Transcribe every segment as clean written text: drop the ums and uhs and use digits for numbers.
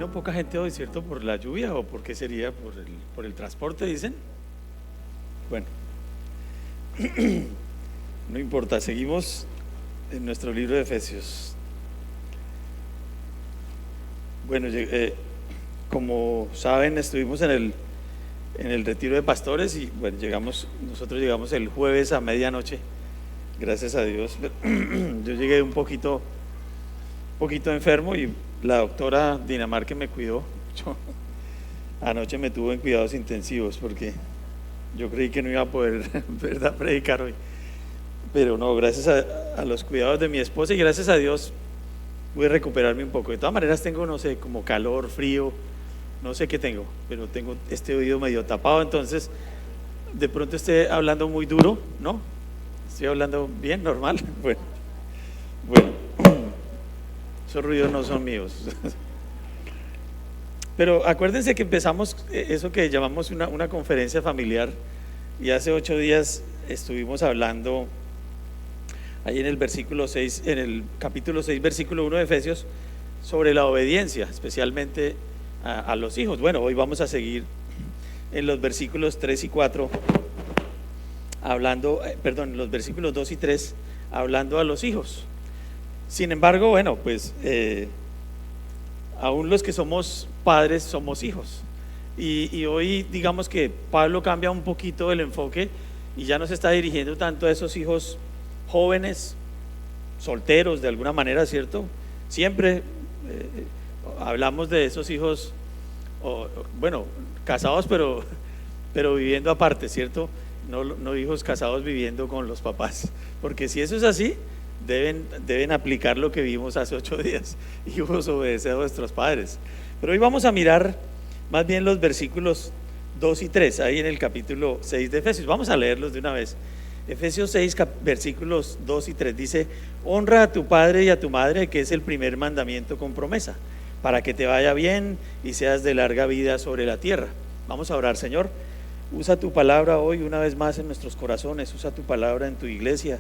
vino poca gente hoy, ¿cierto? ¿Por la lluvia o por qué sería? ¿Por el transporte, dicen? Bueno, no importa, seguimos en nuestro libro de Efesios. Bueno, como saben, estuvimos en el retiro de pastores y bueno, nosotros llegamos el jueves a medianoche, gracias a Dios. Yo llegué un poquito enfermo y la doctora Dinamarca me cuidó. Anoche me tuvo en cuidados intensivos porque yo creí que no iba a poder, ¿verdad?, predicar hoy. Pero no, gracias a los cuidados de mi esposa y gracias a Dios pude recuperarme un poco. De todas maneras tengo, no sé, como calor, frío, no sé qué tengo, pero tengo este oído medio tapado, entonces de pronto estoy hablando muy duro, ¿no? Estoy hablando bien, normal. Bueno, esos ruidos no son míos. Pero acuérdense que empezamos eso que llamamos una conferencia familiar y hace 8 días estuvimos hablando ahí en el versículo 6, en el capítulo 6, versículo 1 de Efesios, sobre la obediencia, especialmente a los hijos. Bueno, hoy vamos a seguir en los versículos 3 y 4 los versículos 2 y 3 hablando a los hijos. Sin embargo, bueno, pues aún los que somos padres somos hijos y hoy digamos que Pablo cambia un poquito el enfoque y ya no se está dirigiendo tanto a esos hijos jóvenes, solteros de alguna manera, ¿cierto? Siempre hablamos de esos hijos, bueno, casados pero viviendo aparte, ¿cierto? No hijos casados viviendo con los papás, porque si eso es así, deben aplicar lo que vimos hace 8 días, hijos, obedeced a vuestros padres. Pero hoy vamos a mirar más bien los versículos 2 y 3, ahí en el capítulo 6 de Efesios. Vamos a leerlos de una vez. Efesios 6, versículos 2 y 3 dice: honra a tu padre y a tu madre, que es el primer mandamiento con promesa, para que te vaya bien y seas de larga vida sobre la tierra. Vamos a orar. Señor, usa tu palabra hoy una vez más en nuestros corazones, usa tu palabra en tu iglesia.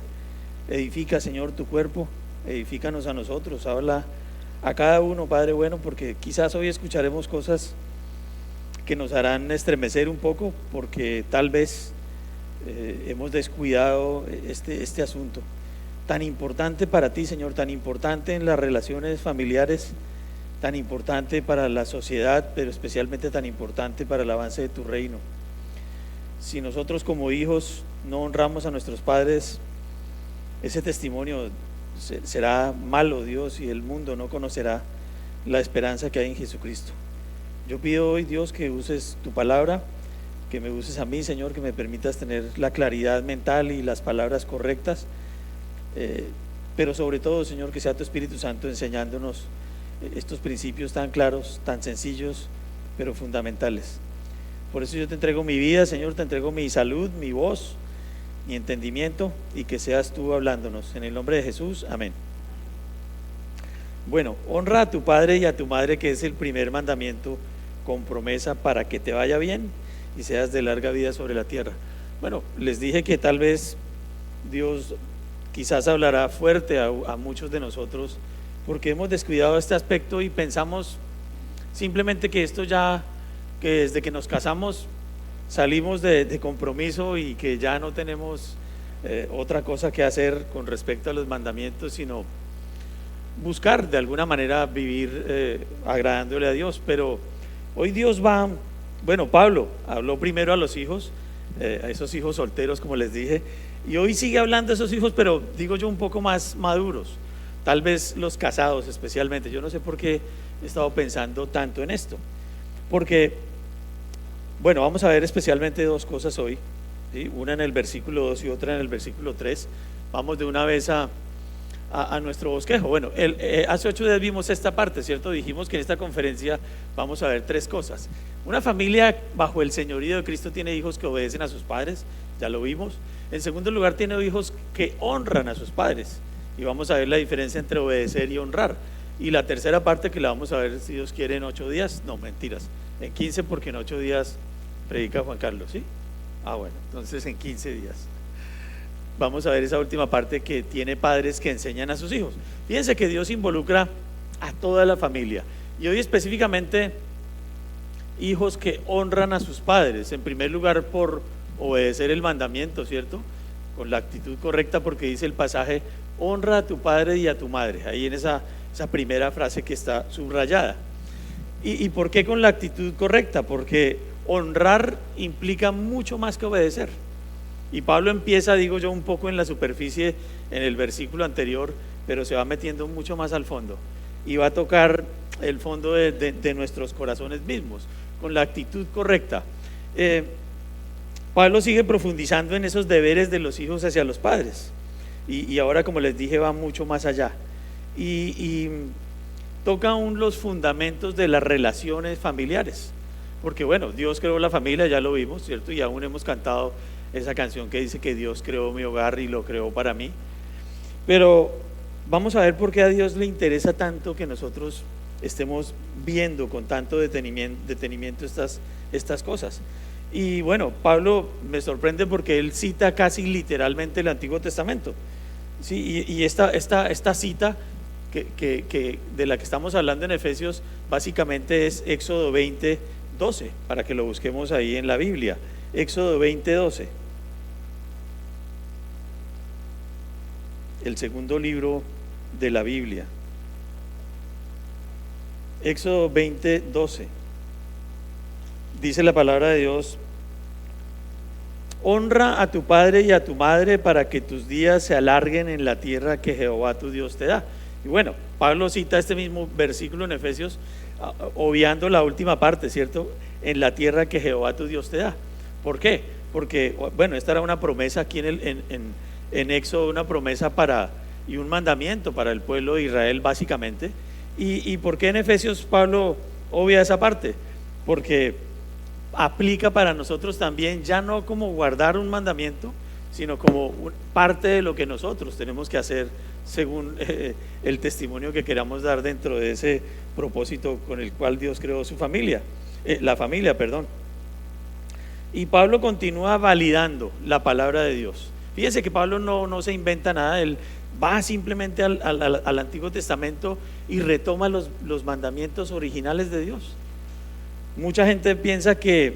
Edifica, Señor, tu cuerpo, edifícanos a nosotros, habla a cada uno, Padre bueno, porque quizás hoy escucharemos cosas que nos harán estremecer un poco, porque tal vez hemos descuidado este asunto tan importante para ti, Señor, tan importante en las relaciones familiares, tan importante para la sociedad, pero especialmente tan importante para el avance de tu reino. Si nosotros como hijos no honramos a nuestros padres, ese testimonio será malo, Dios, y el mundo no conocerá la esperanza que hay en Jesucristo. Yo pido hoy, Dios, que uses tu palabra, que me uses a mí, Señor, que me permitas tener la claridad mental y las palabras correctas, pero sobre todo, Señor, que sea tu Espíritu Santo enseñándonos estos principios tan claros, tan sencillos, pero fundamentales. Por eso yo te entrego mi vida, Señor, te entrego mi salud, mi voz, mi entendimiento, y que seas tú hablándonos. En el nombre de Jesús, amén. Bueno, honra a tu padre y a tu madre, que es el primer mandamiento con promesa, para que te vaya bien y seas de larga vida sobre la tierra. Bueno, les dije que tal vez Dios quizás hablará fuerte a muchos de nosotros, porque hemos descuidado este aspecto y pensamos simplemente que esto ya, que desde que nos casamos salimos de compromiso y que ya no tenemos otra cosa que hacer con respecto a los mandamientos, sino buscar de alguna manera vivir agradándole a Dios. Pero hoy Pablo habló primero a los hijos, a esos hijos solteros, como les dije, y hoy sigue hablando a esos hijos, pero digo yo un poco más maduros, tal vez los casados especialmente. Yo no sé por qué he estado pensando tanto en esto, porque bueno, vamos a ver especialmente 2 cosas hoy, ¿sí? Una en el versículo 2 y otra en el versículo 3. Vamos de una vez a nuestro bosquejo. Bueno, hace 8 días vimos esta parte, ¿cierto? Dijimos que en esta conferencia vamos a ver 3 cosas. Una familia bajo el señorío de Cristo tiene hijos que obedecen a sus padres, ya lo vimos. En segundo lugar, tiene hijos que honran a sus padres, y vamos a ver la diferencia entre obedecer y honrar. Y la tercera parte, que la vamos a ver, si Dios quiere, en 8 días, no, mentiras, en 15, porque en 8 días predica Juan Carlos, ¿sí? Bueno, entonces en 15 días vamos a ver esa última parte, que tiene padres que enseñan a sus hijos. Fíjense que Dios involucra a toda la familia, Y hoy específicamente hijos que honran a sus padres, en primer lugar por obedecer el mandamiento, ¿cierto? Con la actitud correcta, porque dice el pasaje, honra a tu padre y a tu madre, ahí en esa primera frase que está subrayada. ¿Y por qué con la actitud correcta? Porque honrar implica mucho más que obedecer. Y Pablo empieza, digo yo, un poco en la superficie en el versículo anterior, pero se va metiendo mucho más al fondo y va a tocar el fondo de nuestros corazones mismos, con la actitud correcta. Pablo sigue profundizando en esos deberes de los hijos hacia los padres y ahora, como les dije, va mucho más allá y toca aún los fundamentos de las relaciones familiares, porque bueno, Dios creó la familia, ya lo vimos, ¿cierto? Y aún hemos cantado esa canción que dice que Dios creó mi hogar y lo creó para mí. Pero vamos a ver por qué a Dios le interesa tanto que nosotros estemos viendo con tanto detenimiento estas cosas. Y bueno, Pablo me sorprende porque él cita casi literalmente el Antiguo Testamento, ¿sí? Y esta cita que de la que estamos hablando en Efesios básicamente es Éxodo 20:12, para que lo busquemos ahí en la Biblia. Éxodo 20:12, el segundo libro de la Biblia. Éxodo 20:12, dice la palabra de Dios: honra a tu padre y a tu madre para que tus días se alarguen en la tierra que Jehová tu Dios te da. Y bueno, Pablo cita este mismo versículo en Efesios, obviando la última parte, ¿cierto? En la tierra que Jehová tu Dios te da. ¿Por qué? Porque, bueno, esta era una promesa aquí en Éxodo, una promesa y un mandamiento para el pueblo de Israel básicamente. ¿Y por qué en Efesios Pablo obvia esa parte? Porque aplica para nosotros también, ya no como guardar un mandamiento, sino como parte de lo que nosotros tenemos que hacer según el testimonio que queramos dar dentro de ese propósito con el cual Dios creó su familia, la familia, perdón. Y Pablo continúa validando la palabra de Dios. Fíjense que Pablo no se inventa nada, él va simplemente al Antiguo Testamento y retoma los mandamientos originales de Dios. Mucha gente piensa que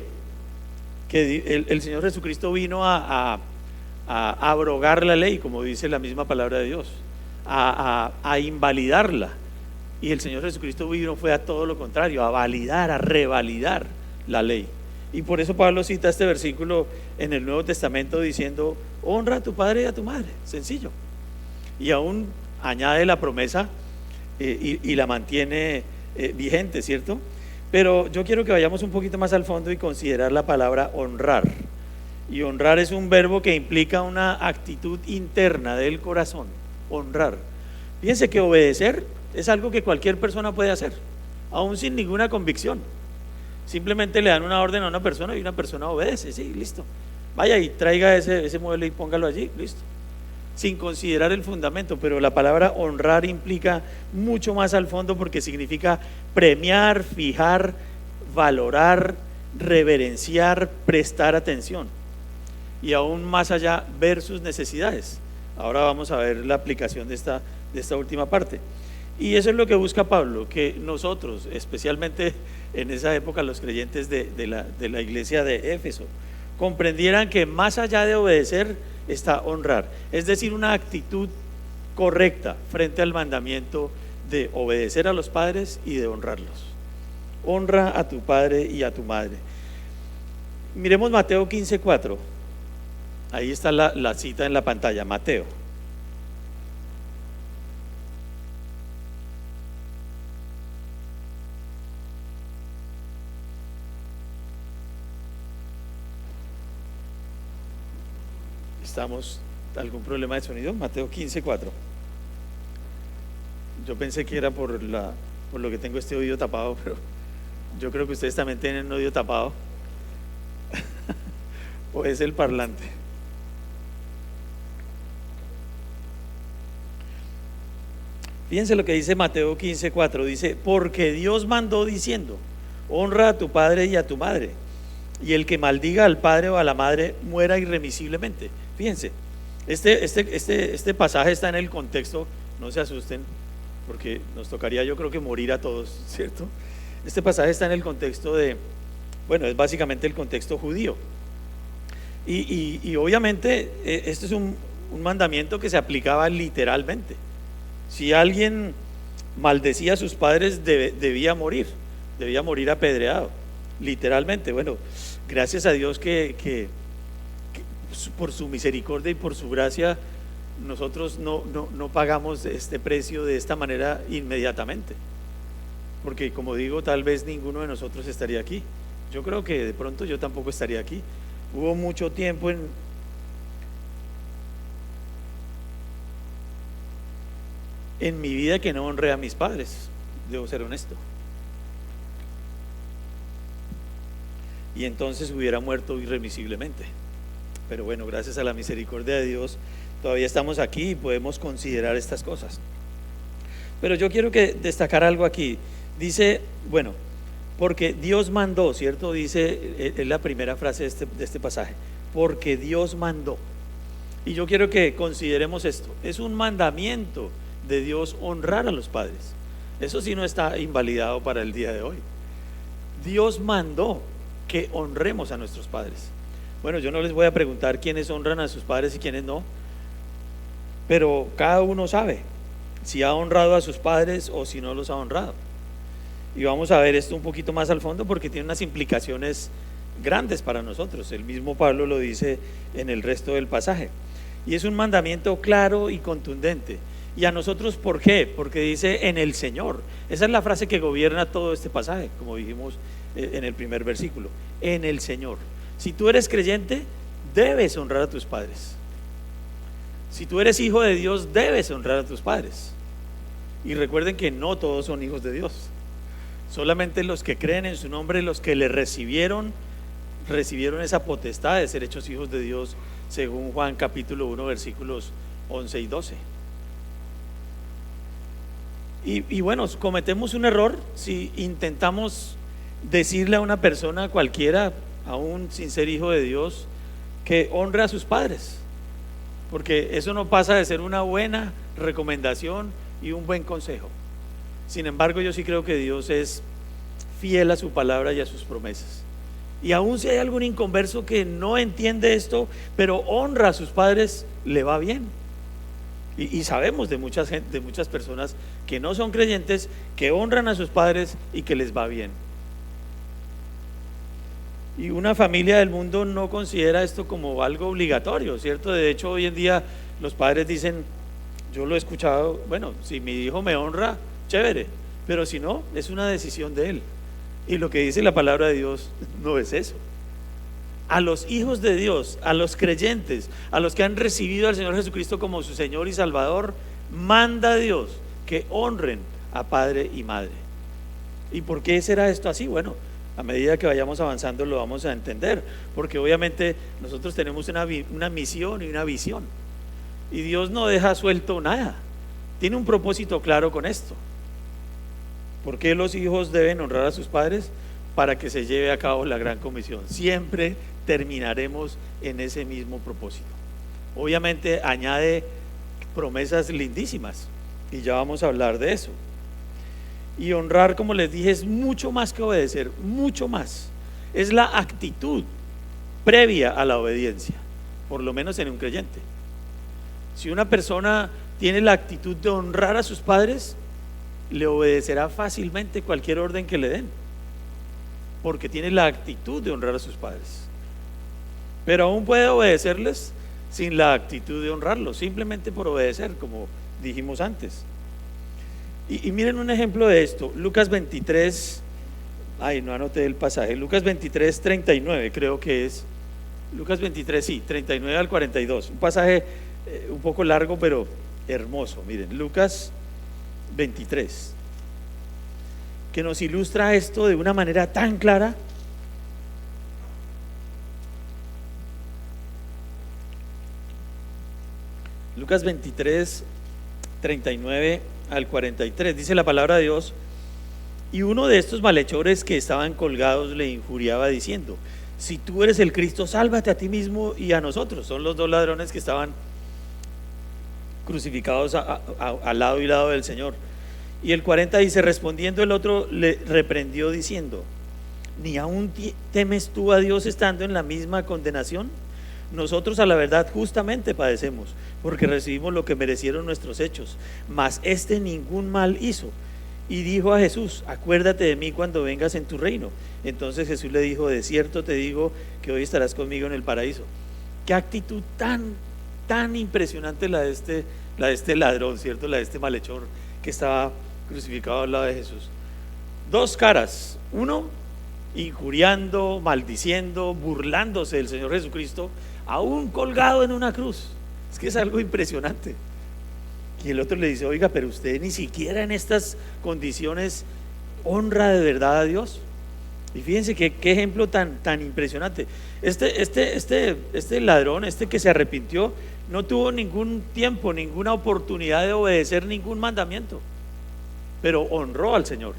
el Señor Jesucristo vino a abrogar la ley, como dice la misma palabra de Dios, a invalidarla. Y el Señor Jesucristo vino fue a todo lo contrario, a validar, a revalidar la ley. Y por eso Pablo cita este versículo en el Nuevo Testamento diciendo: honra a tu padre y a tu madre, sencillo. Y aún añade la promesa y la mantiene vigente, ¿cierto? Pero yo quiero que vayamos un poquito más al fondo y considerar la palabra honrar. Y honrar es un verbo que implica una actitud interna del corazón, honrar. Fíjense que obedecer es algo que cualquier persona puede hacer, aún sin ninguna convicción. Simplemente le dan una orden a una persona y una persona obedece, sí, listo. Vaya y traiga ese mueble y póngalo allí, listo. Sin considerar el fundamento, pero la palabra honrar implica mucho más al fondo, porque significa premiar, fijar, valorar, reverenciar, prestar atención. Y aún más allá, ver sus necesidades. Ahora vamos a ver la aplicación de esta última parte. Y eso es lo que busca Pablo, que nosotros, especialmente en esa época los creyentes de la iglesia de Éfeso, comprendieran que más allá de obedecer está honrar, es decir, una actitud correcta frente al mandamiento de obedecer a los padres y de honrarlos. Honra a tu padre y a tu madre. Miremos Mateo 15:4. Ahí está la cita en la pantalla, Mateo. ¿Algún problema de sonido? Mateo 15:4. Yo pensé que era por lo que tengo este oído tapado, pero yo creo que ustedes también tienen un oído tapado. O es el parlante. Fíjense lo que dice Mateo 15:4. Dice: porque Dios mandó diciendo: honra a tu padre y a tu madre, y el que maldiga al padre o a la madre muera irremisiblemente. Fíjense, este pasaje está en el contexto, no se asusten, porque nos tocaría, yo creo que morir a todos, ¿cierto? Este pasaje está en el contexto de, bueno, es básicamente el contexto judío. Y obviamente este es un mandamiento que se aplicaba literalmente. Si alguien maldecía a sus padres, debía morir apedreado, literalmente. Bueno, gracias a Dios que por su misericordia y por su gracia nosotros no pagamos este precio de esta manera inmediatamente, porque como digo, tal vez ninguno de nosotros estaría aquí. Yo creo que de pronto yo tampoco estaría aquí. Hubo mucho tiempo en mi vida que no honré a mis padres, debo ser honesto, y entonces hubiera muerto irremisiblemente. Pero bueno, gracias a la misericordia de Dios todavía estamos aquí y podemos considerar estas cosas. Pero yo quiero destacar algo aquí. Dice, bueno, porque Dios mandó, ¿cierto? Dice, es la primera frase de este pasaje, porque Dios mandó. Y yo quiero que consideremos esto. Es un mandamiento de Dios honrar a los padres. Eso sí no está invalidado para el día de hoy. Dios mandó que honremos a nuestros padres. Bueno, yo no les voy a preguntar quiénes honran a sus padres y quiénes no, pero cada uno sabe si ha honrado a sus padres o si no los ha honrado. Y vamos a ver esto un poquito más al fondo porque tiene unas implicaciones grandes para nosotros. El mismo Pablo lo dice en el resto del pasaje. Y es un mandamiento claro y contundente. ¿Y a nosotros por qué? Porque dice en el Señor. Esa es la frase que gobierna todo este pasaje, como dijimos en el primer versículo. En el Señor. Si tú eres creyente, debes honrar a tus padres. Si tú eres hijo de Dios, debes honrar a tus padres. Y recuerden que no todos son hijos de Dios. Solamente los que creen en su nombre, los que le recibieron esa potestad de ser hechos hijos de Dios, según Juan capítulo 1 versículos 11 y 12. Y bueno, cometemos un error si intentamos decirle a una persona cualquiera, aún sin ser hijo de Dios, que honre a sus padres, porque eso no pasa de ser una buena recomendación y un buen consejo. Sin embargo, yo sí creo que Dios es fiel a su palabra y a sus promesas. Y aún si hay algún inconverso que no entiende esto, pero honra a sus padres, le va bien. Y sabemos de muchas personas que no son creyentes, que honran a sus padres y que les va bien. Y una familia del mundo no considera esto como algo obligatorio, ¿cierto? De hecho, hoy en día los padres dicen, yo lo he escuchado, bueno, si mi hijo me honra, chévere, pero si no, es una decisión de él. Y lo que dice la palabra de Dios no es eso. A los hijos de Dios, a los creyentes, a los que han recibido al Señor Jesucristo como su Señor y Salvador, manda Dios que honren a padre y madre. ¿Y por qué será esto así? Bueno, a medida que vayamos avanzando lo vamos a entender, porque obviamente nosotros tenemos una misión y una visión, y Dios no deja suelto nada. Tiene un propósito claro con esto. ¿Por qué los hijos deben honrar a sus padres? Para que se lleve a cabo la gran comisión. Siempre terminaremos en ese mismo propósito. Obviamente añade promesas lindísimas y ya vamos a hablar de eso. Y honrar, como les dije, es mucho más que obedecer, mucho más. Es la actitud previa a la obediencia, por lo menos en un creyente. Si una persona tiene la actitud de honrar a sus padres, le obedecerá fácilmente cualquier orden que le den, porque tiene la actitud de honrar a sus padres. Pero aún puede obedecerles sin la actitud de honrarlos, simplemente por obedecer, como dijimos antes. Y miren un ejemplo de esto. Lucas 23, no anoté el pasaje. Lucas 23, 39 creo que es. Lucas 23, sí, 39 al 42. Un pasaje un poco largo pero hermoso. Miren, Lucas 23, que nos ilustra esto de una manera tan clara. Lucas 23, 39 al 43, dice la palabra de Dios: y uno de estos malhechores que estaban colgados le injuriaba diciendo, si tú eres el Cristo, sálvate a ti mismo y a nosotros. Son los dos ladrones que estaban crucificados al lado y lado del Señor. Y el 40 dice: respondiendo el otro le reprendió diciendo: ¿ni aún temes tú a Dios estando en la misma condenación? Nosotros a la verdad justamente padecemos, porque recibimos lo que merecieron nuestros hechos, mas este ningún mal hizo. Y dijo a Jesús: acuérdate de mí cuando vengas en tu reino. Entonces Jesús le dijo: de cierto te digo que hoy estarás conmigo en el paraíso. Qué actitud tan impresionante la de este ladrón, ¿cierto? La de este malhechor que estaba crucificado al lado de Jesús. Dos caras: uno injuriando, maldiciendo, burlándose del Señor Jesucristo, aún colgado en una cruz. Es que es algo impresionante. Y el otro le dice: oiga, pero usted ni siquiera en estas condiciones honra de verdad a Dios. Y fíjense qué ejemplo tan impresionante. Este ladrón, que se arrepintió, no tuvo ningún tiempo, ninguna oportunidad de obedecer ningún mandamiento, pero honró al Señor.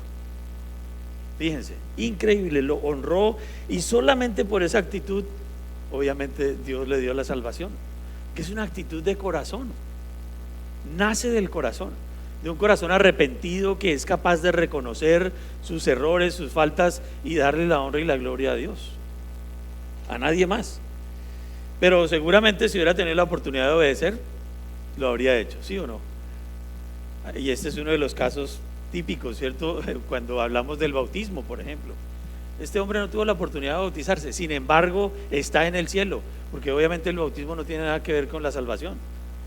Fíjense, increíble, lo honró, y solamente por esa actitud obviamente Dios le dio la salvación, que es una actitud de corazón, nace del corazón, de un corazón arrepentido que es capaz de reconocer sus errores, sus faltas, y darle la honra y la gloria a Dios, a nadie más. Pero seguramente si hubiera tenido la oportunidad de obedecer, lo habría hecho, ¿sí o no? Y este es uno de los casos típicos, ¿cierto? Cuando hablamos del bautismo, por ejemplo, este hombre no tuvo la oportunidad de bautizarse, sin embargo está en el cielo, porque obviamente el bautismo no tiene nada que ver con la salvación,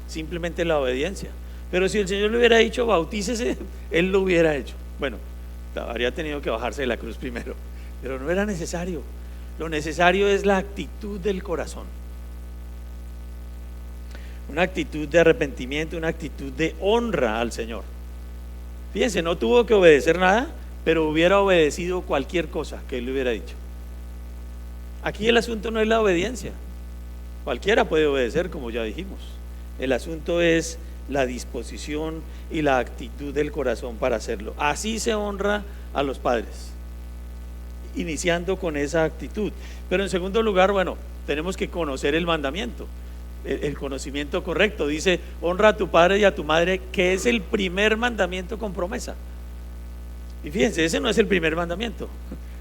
simplemente la obediencia. Pero si el Señor le hubiera dicho bautícese, él lo hubiera hecho. Bueno, habría tenido que bajarse de la cruz primero, pero no era necesario. Lo necesario es la actitud del corazón, una actitud de arrepentimiento, una actitud de honra al Señor. Fíjense, no tuvo que obedecer nada, pero hubiera obedecido cualquier cosa que él le hubiera dicho. Aquí el asunto no es la obediencia, cualquiera puede obedecer, como ya dijimos. El asunto es la disposición y la actitud del corazón para hacerlo. Así se honra a los padres, iniciando con esa actitud. Pero en segundo lugar, bueno, tenemos que conocer el mandamiento, el conocimiento correcto. Dice: honra a tu padre y a tu madre, que es el primer mandamiento con promesa. Y fíjense, ese no es el primer mandamiento,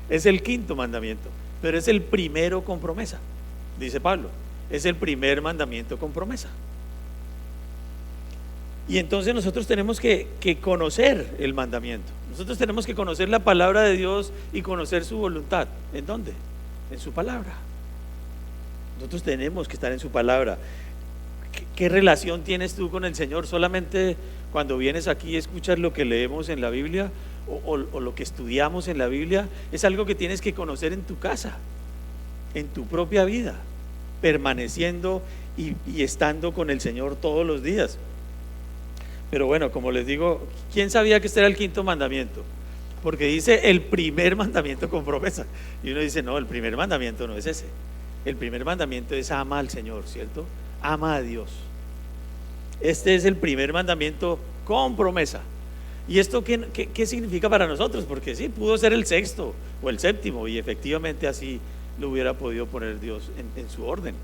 es el quinto mandamiento, pero es el primero con promesa. Dice Pablo, es el primer mandamiento con promesa. Y entonces nosotros tenemos que conocer el mandamiento. Nosotros tenemos que conocer la palabra de Dios y conocer su voluntad. ¿En dónde? En su palabra. Nosotros tenemos que estar en su palabra. ¿Qué relación tienes tú con el Señor? ¿Solamente cuando vienes aquí y escuchas lo que leemos en la Biblia o lo que estudiamos en la Biblia? Es algo que tienes que conocer en tu casa, en tu propia vida, permaneciendo y estando con el Señor todos los días. Pero bueno, como les digo, ¿quién sabía que este era el quinto mandamiento? Porque dice el primer mandamiento con promesa. Y uno dice: no, el primer mandamiento no es ese. El primer mandamiento es: ama al Señor, ¿cierto? Ama a Dios. Este es el primer mandamiento con promesa. ¿Y esto qué significa para nosotros? Porque sí, pudo ser el sexto o el séptimo, y efectivamente así lo hubiera podido poner Dios en su orden.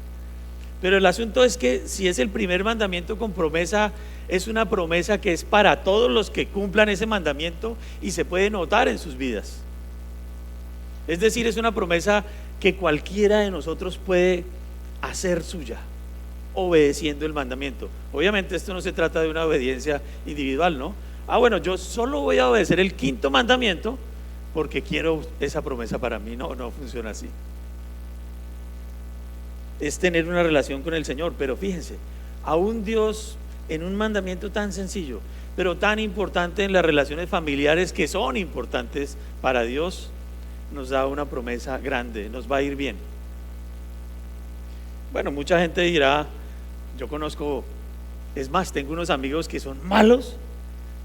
Pero el asunto es que si es el primer mandamiento con promesa, es una promesa que es para todos los que cumplan ese mandamiento y se puede notar en sus vidas. Es decir, es una promesa que cualquiera de nosotros puede hacer suya, obedeciendo el mandamiento. Obviamente esto no se trata de una obediencia individual, ¿no? Bueno, yo solo voy a obedecer el quinto mandamiento porque quiero esa promesa para mí. No, no funciona así. Es tener una relación con el Señor. Pero fíjense, aún Dios, en un mandamiento tan sencillo, pero tan importante en las relaciones familiares, que son importantes para Dios, nos da una promesa grande: nos va a ir bien. Bueno, mucha gente dirá, yo conozco, es más, tengo unos amigos que son malos,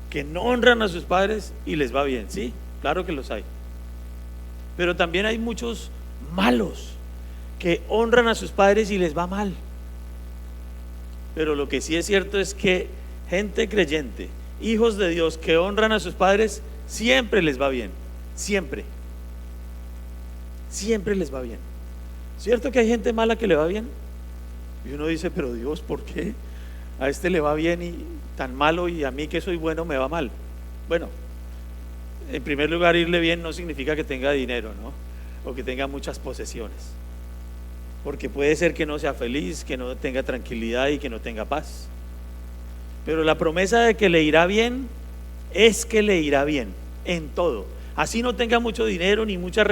que no honran a sus padres y les va bien. Sí, claro que los hay. Pero también hay muchos malos que honran a sus padres y les va mal. Pero lo que sí es cierto es que gente creyente, hijos de Dios que honran a sus padres, siempre les va bien. Siempre les va bien. ¿Cierto que hay gente mala que le va bien? Y uno dice: pero Dios, ¿por qué a este le va bien y tan malo, y a mí que soy bueno me va mal? Bueno, en primer lugar, irle bien no significa que tenga dinero, ¿no? O que tenga muchas posesiones. Porque puede ser que no sea feliz, que no tenga tranquilidad y que no tenga paz. Pero la promesa de que le irá bien es que le irá bien en todo. Así no tenga mucho dinero, ni mucha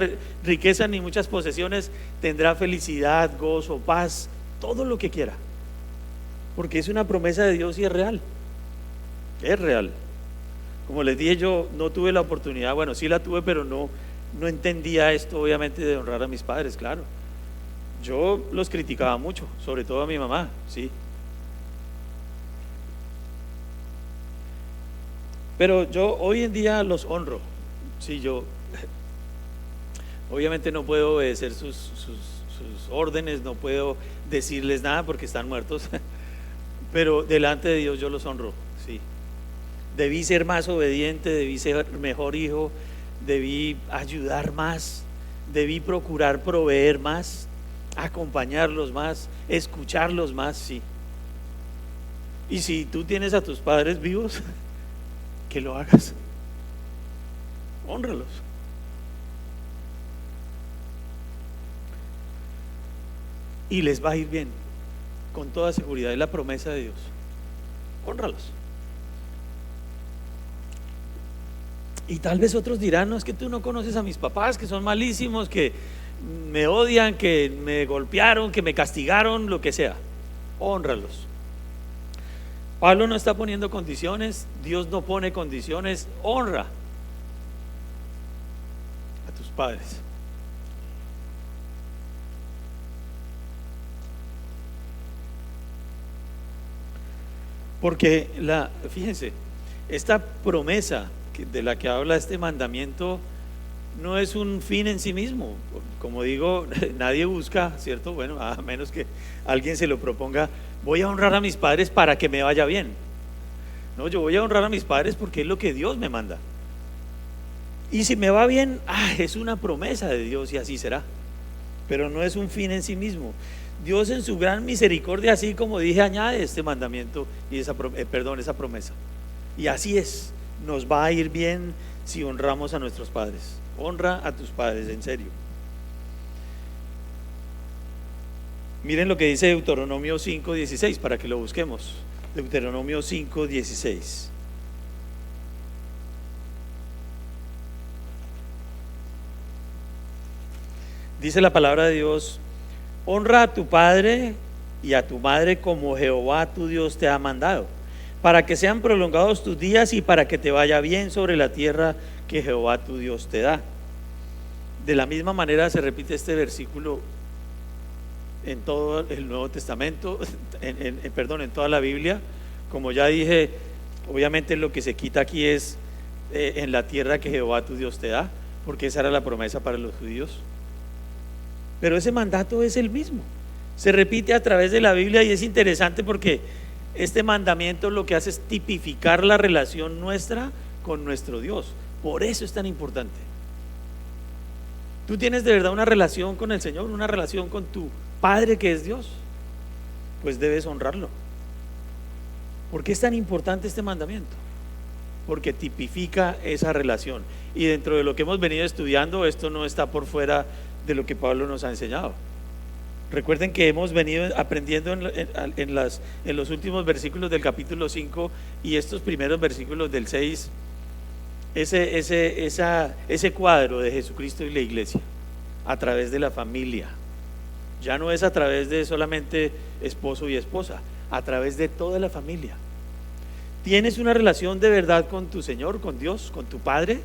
riqueza, ni muchas posesiones, tendrá felicidad, gozo, paz, todo lo que quiera. Porque es una promesa de Dios y es real. Es real. Como les dije, yo no tuve la oportunidad, bueno, sí la tuve, pero no entendía esto, obviamente, de honrar a mis padres, claro. Yo los criticaba mucho, sobre todo a mi mamá, sí. Pero yo hoy en día los honro. Sí, yo obviamente no puedo obedecer sus órdenes, no puedo decirles nada porque están muertos, pero delante de Dios yo los honro, sí. Debí ser más obediente, debí ser mejor hijo, debí ayudar más, debí procurar proveer más, acompañarlos más, escucharlos más, sí. Y si tú tienes a tus padres vivos, que lo hagas, hónralos. Y les va a ir bien, con toda seguridad, es la promesa de Dios. Hónralos. Y tal vez otros dirán: no, es que tú no conoces a mis papás, que son malísimos, que me odian, que me golpearon, que me castigaron, lo que sea. Hónralos. Pablo no está poniendo condiciones, Dios no pone condiciones. Honra a tus padres. Porque fíjense, esta promesa de la que habla este mandamiento no es un fin en sí mismo. Como digo, nadie busca, ¿cierto? Bueno, a menos que alguien se lo proponga: voy a honrar a mis padres para que me vaya bien. No, yo voy a honrar a mis padres porque es lo que Dios me manda. Y si me va bien, es una promesa de Dios y así será. Pero no es un fin en sí mismo. Dios, en su gran misericordia, así como dije, añade este mandamiento y esa promesa. Y así es, nos va a ir bien si honramos a nuestros padres. Honra a tus padres, en serio. Miren lo que dice Deuteronomio 5:16, para que lo busquemos. Deuteronomio 5:16. Dice la palabra de Dios: honra a tu padre y a tu madre como Jehová tu Dios te ha mandado, para que sean prolongados tus días y para que te vaya bien sobre la tierra que Jehová tu Dios te da. De la misma manera se repite este versículo en todo el Nuevo Testamento, en toda la Biblia. Como ya dije, obviamente lo que se quita aquí es en la tierra que Jehová tu Dios te da, porque esa era la promesa para los judíos. Pero ese mandato es el mismo, se repite a través de la Biblia, y es interesante porque este mandamiento lo que hace es tipificar la relación nuestra con nuestro Dios. Por eso es tan importante. Tú tienes de verdad una relación con el Señor, una relación con tu Padre que es Dios, pues debes honrarlo. ¿Por qué es tan importante este mandamiento? Porque tipifica esa relación. Y dentro de lo que hemos venido estudiando, esto no está por fuera de lo que Pablo nos ha enseñado. Recuerden que hemos venido aprendiendo en los últimos versículos del capítulo 5 y estos primeros versículos del 6, ese cuadro de Jesucristo y la iglesia a través de la familia. Ya no es a través de solamente esposo y esposa, a través de toda la familia. ¿Tienes una relación de verdad con tu Señor, con Dios, con tu Padre?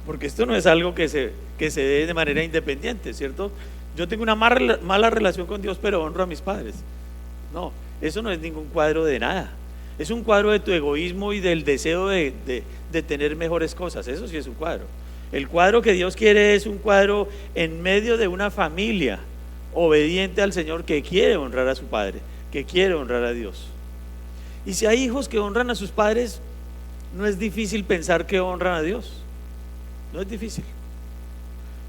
Porque esto no es algo que se dé de manera independiente, ¿cierto? Yo tengo una mala relación con Dios, pero honro a mis padres. No, eso no es ningún cuadro de nada. Es un cuadro de tu egoísmo y del deseo de tener mejores cosas. Eso sí es un cuadro. El cuadro que Dios quiere es un cuadro en medio de una familia obediente al Señor, que quiere honrar a su Padre, que quiere honrar a Dios. Y si hay hijos que honran a sus padres, no es difícil pensar que honran a Dios. No es difícil.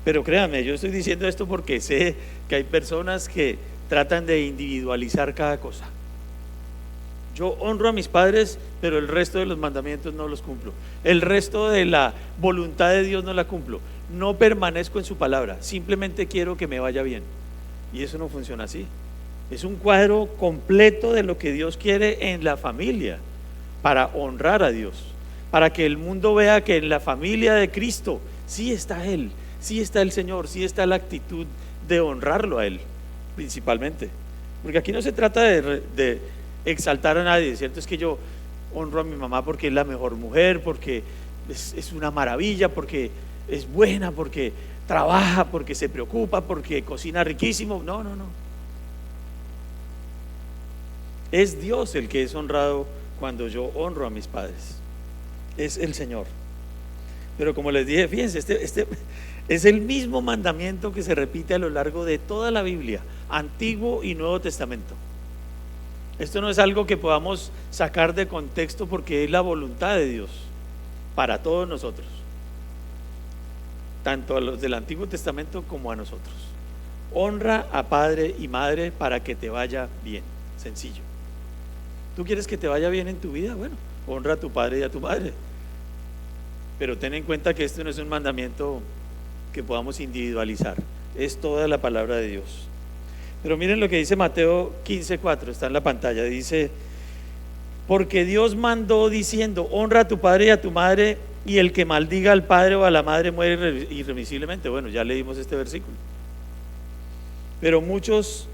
Pero créanme, yo estoy diciendo esto porque sé que hay personas que tratan de individualizar cada cosa. Yo honro a mis padres, pero el resto de los mandamientos no los cumplo. El resto de la voluntad de Dios no la cumplo. No permanezco en su palabra. Simplemente quiero que me vaya bien. Y eso no funciona así. Es un cuadro completo de lo que Dios quiere en la familia, para honrar a Dios, para que el mundo vea que en la familia de Cristo sí está Él, sí está el Señor, sí está la actitud de honrarlo a Él, principalmente. Porque aquí no se trata de exaltar a nadie, ¿cierto? Es que yo honro a mi mamá porque es la mejor mujer, porque es una maravilla, porque es buena, porque trabaja, porque se preocupa, porque cocina riquísimo. No, no, no. Es Dios el que es honrado cuando yo honro a mis padres. Es el Señor. Pero como les dije, fíjense, este es el mismo mandamiento que se repite a lo largo de toda la Biblia, Antiguo y Nuevo Testamento. Esto no es algo que podamos sacar de contexto, porque es la voluntad de Dios para todos nosotros, tanto a los del Antiguo Testamento como a nosotros. Honra a padre y madre para que te vaya bien. Sencillo. ¿Tú quieres que te vaya bien en tu vida? Bueno, honra a tu padre y a tu madre. Pero ten en cuenta que esto no es un mandamiento que podamos individualizar, es toda la palabra de Dios. Pero miren lo que dice Mateo 15:4, está en la pantalla. Dice: porque Dios mandó diciendo, honra a tu padre y a tu madre, y el que maldiga al padre o a la madre muere irremisiblemente. Bueno, ya leímos este versículo. Pero muchos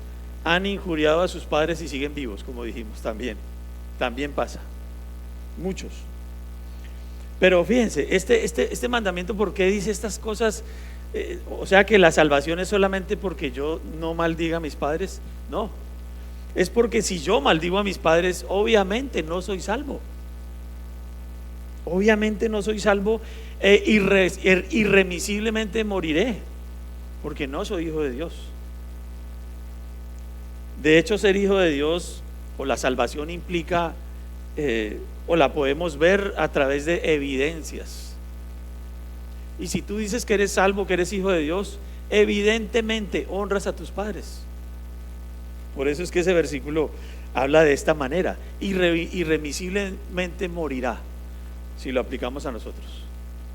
han injuriado a sus padres y siguen vivos, como dijimos, también pasa, muchos. Pero fíjense, este mandamiento, ¿por qué dice estas cosas? O sea, que la salvación es solamente porque yo no maldiga a mis padres. No, es porque si yo maldigo a mis padres, obviamente no soy salvo. Obviamente no soy salvo, irremisiblemente moriré, porque no soy hijo de Dios. De hecho, ser hijo de Dios o la salvación implica, o la podemos ver a través de evidencias. Y si tú dices que eres salvo, que eres hijo de Dios, evidentemente honras a tus padres. Por eso es que ese versículo habla de esta manera: irremisiblemente morirá, si lo aplicamos a nosotros,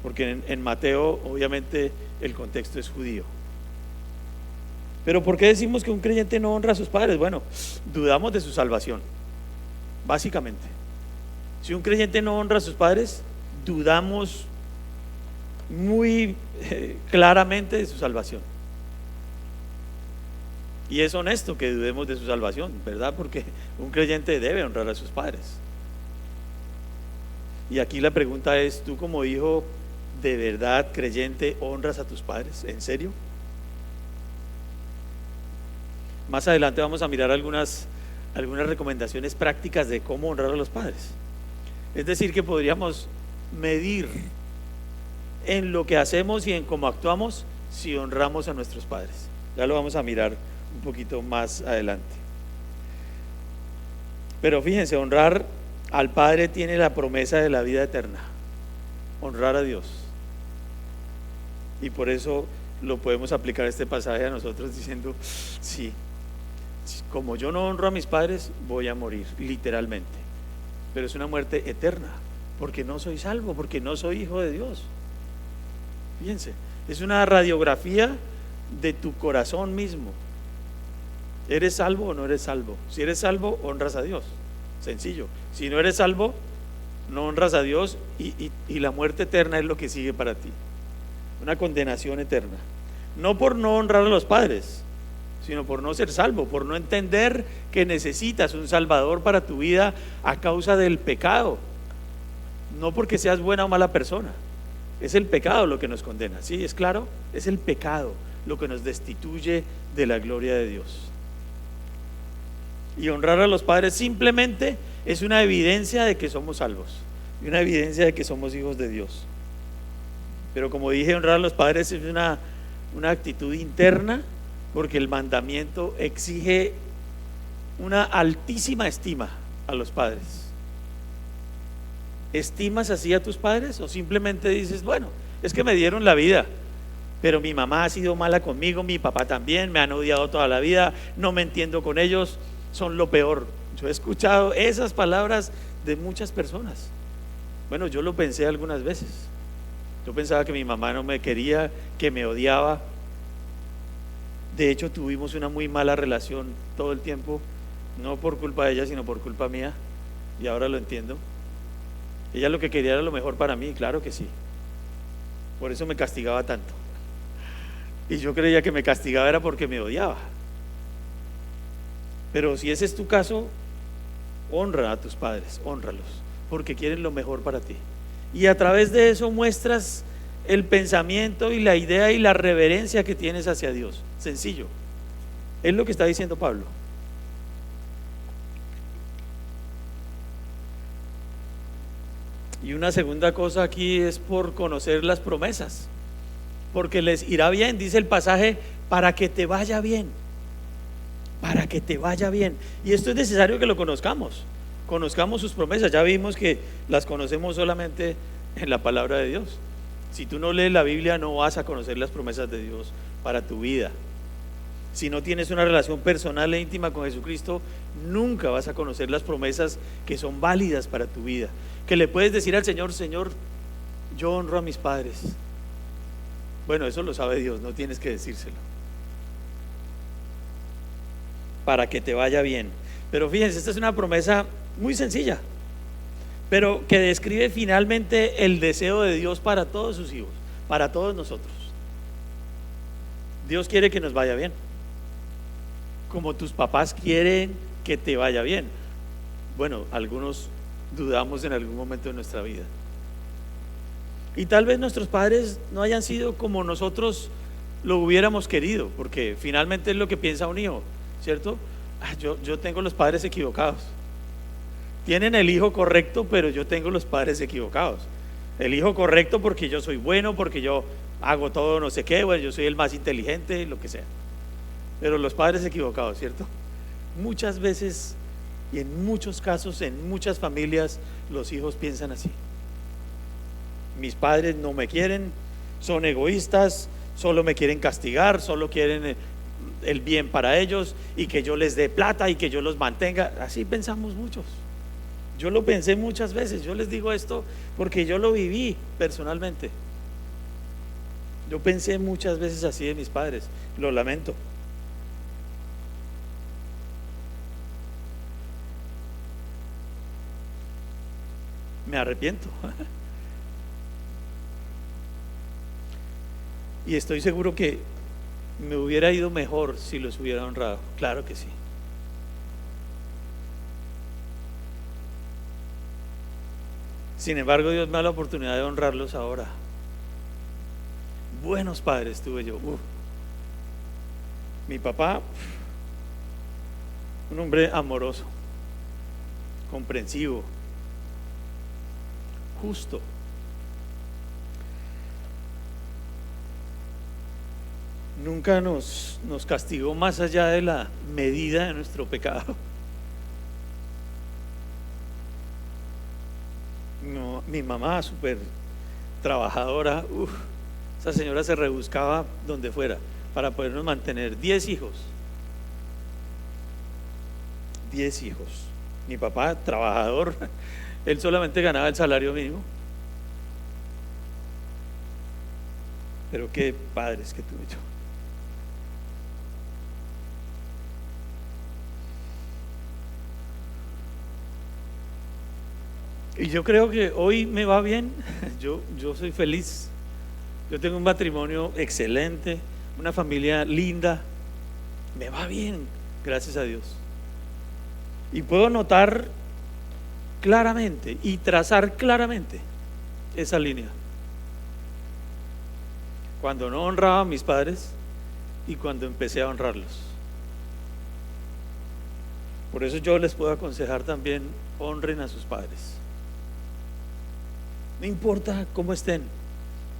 porque en Mateo obviamente el contexto es judío. Pero ¿por qué decimos que un creyente no honra a sus padres? Bueno, dudamos de su salvación, básicamente. Si un creyente no honra a sus padres, dudamos muy claramente de su salvación. Y es honesto que dudemos de su salvación, ¿verdad? Porque un creyente debe honrar a sus padres. Y aquí la pregunta es: ¿tú como hijo de verdad creyente honras a tus padres? ¿En serio? Más adelante vamos a mirar algunas recomendaciones prácticas de cómo honrar a los padres. Es decir, que podríamos medir en lo que hacemos y en cómo actuamos si honramos a nuestros padres. Ya lo vamos a mirar un poquito más adelante. Pero fíjense, honrar al Padre tiene la promesa de la vida eterna. Honrar a Dios. Y por eso lo podemos aplicar este pasaje a nosotros diciendo: sí, como yo no honro a mis padres, voy a morir, literalmente. Pero es una muerte eterna, porque no soy salvo, porque no soy hijo de Dios. Fíjense, es una radiografía de tu corazón mismo. ¿Eres salvo o no eres salvo? Si eres salvo, honras a Dios. Sencillo. Si no eres salvo, no honras a Dios, y la muerte eterna es lo que sigue para ti. Una condenación eterna. No por no honrar a los padres, sino por no ser salvo, por no entender que necesitas un Salvador para tu vida a causa del pecado. No porque seas buena o mala persona. Es el pecado lo que nos condena. ¿Sí? ¿Es claro? Es el pecado lo que nos destituye de la gloria de Dios. Y honrar a los padres simplemente es una evidencia de que somos salvos y una evidencia de que somos hijos de Dios. Pero como dije, honrar a los padres es una actitud interna, porque el mandamiento exige una altísima estima a los padres. ¿Estimas así a tus padres? ¿O simplemente dices: bueno, es que me dieron la vida, pero mi mamá ha sido mala conmigo, mi papá también, me han odiado toda la vida, no me entiendo con ellos, son lo peor. Yo he escuchado esas palabras de muchas personas. Bueno, yo lo pensé algunas veces. Yo pensaba que mi mamá no me quería, que me odiaba. De hecho, tuvimos una muy mala relación todo el tiempo, no por culpa de ella, sino por culpa mía, y ahora lo entiendo. Ella lo que quería era lo mejor para mí, claro que sí. Por eso me castigaba tanto. Y yo creía que me castigaba era porque me odiaba. Pero si ese es tu caso, honra a tus padres, hónralos, porque quieren lo mejor para ti. Y a través de eso muestras el pensamiento y la idea y la reverencia que tienes hacia Dios. Sencillo. Es lo que está diciendo Pablo. Y una segunda cosa aquí es por conocer las promesas, porque les irá bien, dice el pasaje, para que te vaya bien, para que te vaya bien. Y esto es necesario que lo conozcamos sus promesas. Ya vimos que las conocemos solamente en la palabra de Dios. Si tú no lees la Biblia, no vas a conocer las promesas de Dios para tu vida. Si no tienes una relación personal e íntima con Jesucristo, nunca vas a conocer las promesas que son válidas para tu vida, que le puedes decir al Señor: Señor, yo honro a mis padres. Bueno, eso lo sabe Dios, no tienes que decírselo. Para que te vaya bien. Pero fíjense, esta es una promesa muy sencilla, pero que describe finalmente el deseo de Dios para todos sus hijos, para todos nosotros. Dios quiere que nos vaya bien, como tus papás quieren que te vaya bien. Bueno, algunos dudamos en algún momento de nuestra vida, y tal vez nuestros padres no hayan sido como nosotros lo hubiéramos querido, porque finalmente es lo que piensa un hijo, ¿cierto? Yo tengo los padres equivocados. Tienen el hijo correcto, pero yo tengo los padres equivocados. El hijo correcto porque yo soy bueno, porque yo hago todo no sé qué, bueno, yo soy el más inteligente, lo que sea. Pero los padres equivocados, ¿cierto? Muchas veces y en muchos casos, en muchas familias, los hijos piensan así: mis padres no me quieren, son egoístas, solo me quieren castigar, solo quieren el bien para ellos, y que yo les dé plata y que yo los mantenga. Así pensamos muchos. Yo lo pensé muchas veces. Yo les digo esto porque yo lo viví personalmente. Yo pensé muchas veces así de mis padres. Lo lamento. Me arrepiento. Y estoy seguro que me hubiera ido mejor si los hubiera honrado. Claro que sí. Sin embargo, Dios me da la oportunidad de honrarlos ahora. Buenos padres tuve yo. Mi papá, un hombre amoroso, comprensivo, justo. Nunca nos castigó más allá de la medida de nuestro pecado. No, mi mamá, súper trabajadora, esa señora se rebuscaba donde fuera para podernos mantener 10 hijos. 10 hijos. Mi papá, trabajador, él solamente ganaba el salario mínimo. Pero qué padres que tuve yo. Y yo creo que hoy me va bien. Yo soy feliz. Yo tengo un matrimonio excelente, una familia linda. Me va bien, gracias a Dios. Y puedo notar claramente y trazar claramente esa línea. Cuando no honraba a mis padres y cuando empecé a honrarlos. Por eso yo les puedo aconsejar también: honren a sus padres. No importa cómo estén,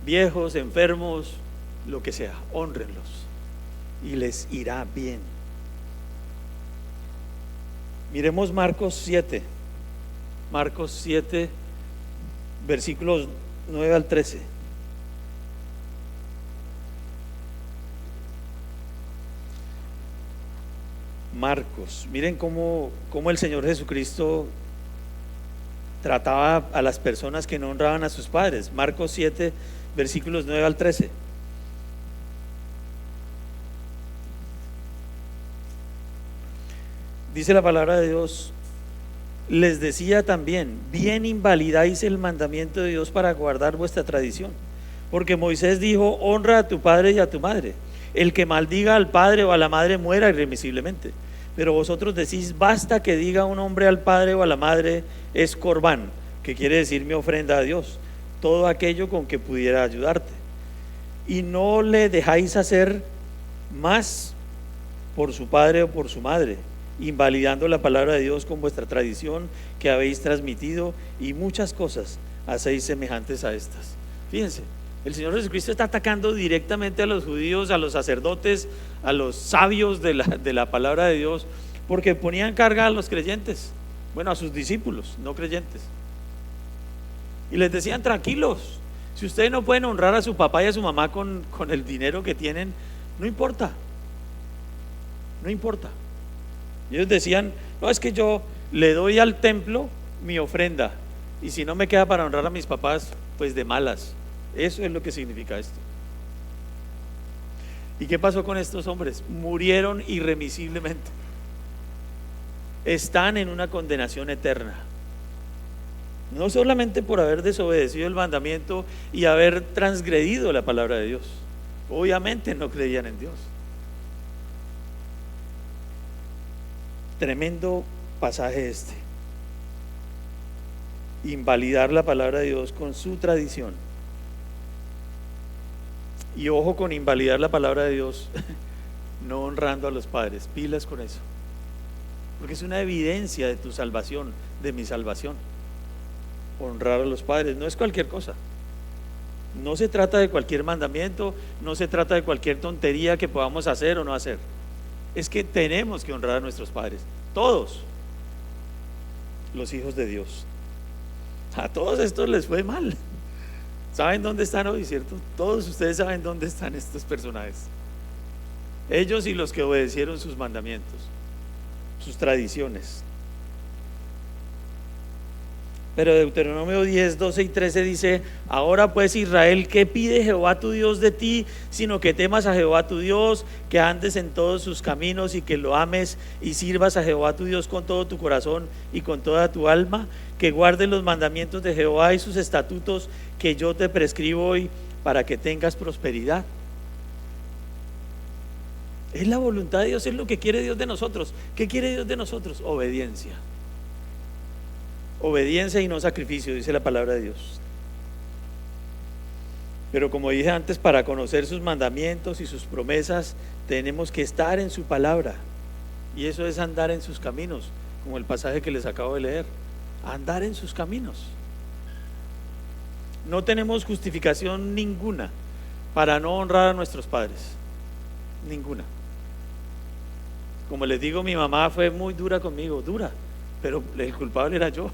viejos, enfermos, lo que sea, hónrenlos y les irá bien. Miremos Marcos 7, versículos 9 al 13. Marcos. Miren cómo el Señor Jesucristo trataba a las personas que no honraban a sus padres. Marcos 7, versículos 9 al 13. Dice la palabra de Dios: les decía también, bien invalidáis el mandamiento de Dios para guardar vuestra tradición. Porque Moisés dijo: honra a tu padre y a tu madre. El que maldiga al padre o a la madre muera irremisiblemente. Pero vosotros decís: basta que diga un hombre al padre o a la madre, es corbán, que quiere decir mi ofrenda a Dios, todo aquello con que pudiera ayudarte. Y no le dejáis hacer más por su padre o por su madre, invalidando la palabra de Dios con vuestra tradición que habéis transmitido, y muchas cosas hacéis semejantes a estas. Fíjense, el Señor Jesucristo está atacando directamente a los judíos, a los sacerdotes, a los sabios de la palabra de Dios, porque ponían carga a los creyentes, bueno, a sus discípulos no creyentes, y les decían: tranquilos, si ustedes no pueden honrar a su papá y a su mamá con el dinero que tienen, no importa, no importa. Y ellos decían: no, es que yo le doy al templo mi ofrenda, y si no me queda para honrar a mis papás, pues de malas. Eso es lo que significa esto. ¿Y qué pasó con estos hombres? Murieron irremisiblemente. Están en una condenación eterna. No solamente por haber desobedecido el mandamiento y haber transgredido la palabra de Dios. Obviamente no creían en Dios. Tremendo pasaje este. Invalidar la palabra de Dios con su tradición. Y ojo con invalidar la palabra de Dios no honrando a los padres. Pilas con eso, porque es una evidencia de tu salvación, de mi salvación. Honrar a los padres no es cualquier cosa. No se trata de cualquier mandamiento, no se trata de cualquier tontería que podamos hacer o no hacer. Es que tenemos que honrar a nuestros padres, todos los hijos de Dios. A todos estos les fue mal. ¿Saben dónde están hoy, cierto? Todos ustedes saben dónde están estos personajes. Ellos y los que obedecieron sus mandamientos, sus tradiciones. Pero Deuteronomio 10, 12 y 13 dice: ahora pues, Israel, ¿qué pide Jehová tu Dios de ti? Sino que temas a Jehová tu Dios, que andes en todos sus caminos, y que lo ames y sirvas a Jehová tu Dios con todo tu corazón y con toda tu alma, que guardes los mandamientos de Jehová y sus estatutos que yo te prescribo hoy, para que tengas prosperidad. Es la voluntad de Dios, es lo que quiere Dios de nosotros. ¿Qué quiere Dios de nosotros? Obediencia. Obediencia y no sacrificio, dice la palabra de Dios. Pero como dije antes, para conocer sus mandamientos y sus promesas, tenemos que estar en su palabra. Y eso es andar en sus caminos, como el pasaje que les acabo de leer. Andar en sus caminos. No tenemos justificación ninguna para no honrar a nuestros padres. Ninguna. Como les digo, mi mamá fue muy dura conmigo, dura, pero el culpable era yo.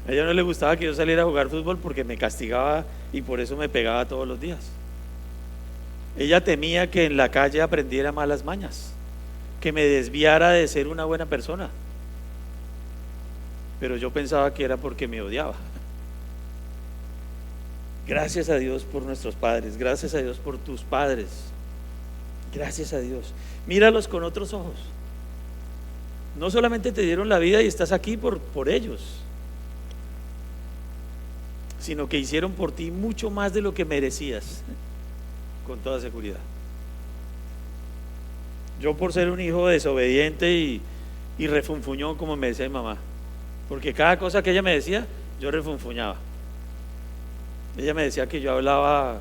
A ella no le gustaba que yo saliera a jugar fútbol porque me castigaba y por eso me pegaba todos los días. Ella temía que en la calle aprendiera malas mañas, que me desviara de ser una buena persona, pero yo pensaba que era porque me odiaba. Gracias a Dios por nuestros padres, gracias a Dios por tus padres, gracias a Dios. Míralos con otros ojos. No solamente te dieron la vida y estás aquí por ellos, sino que hicieron por ti mucho más de lo que merecías, con toda seguridad. Yo, por ser un hijo desobediente y refunfuñón, como me decía mi mamá, porque cada cosa que ella me decía, yo refunfuñaba. Ella me decía que yo hablaba,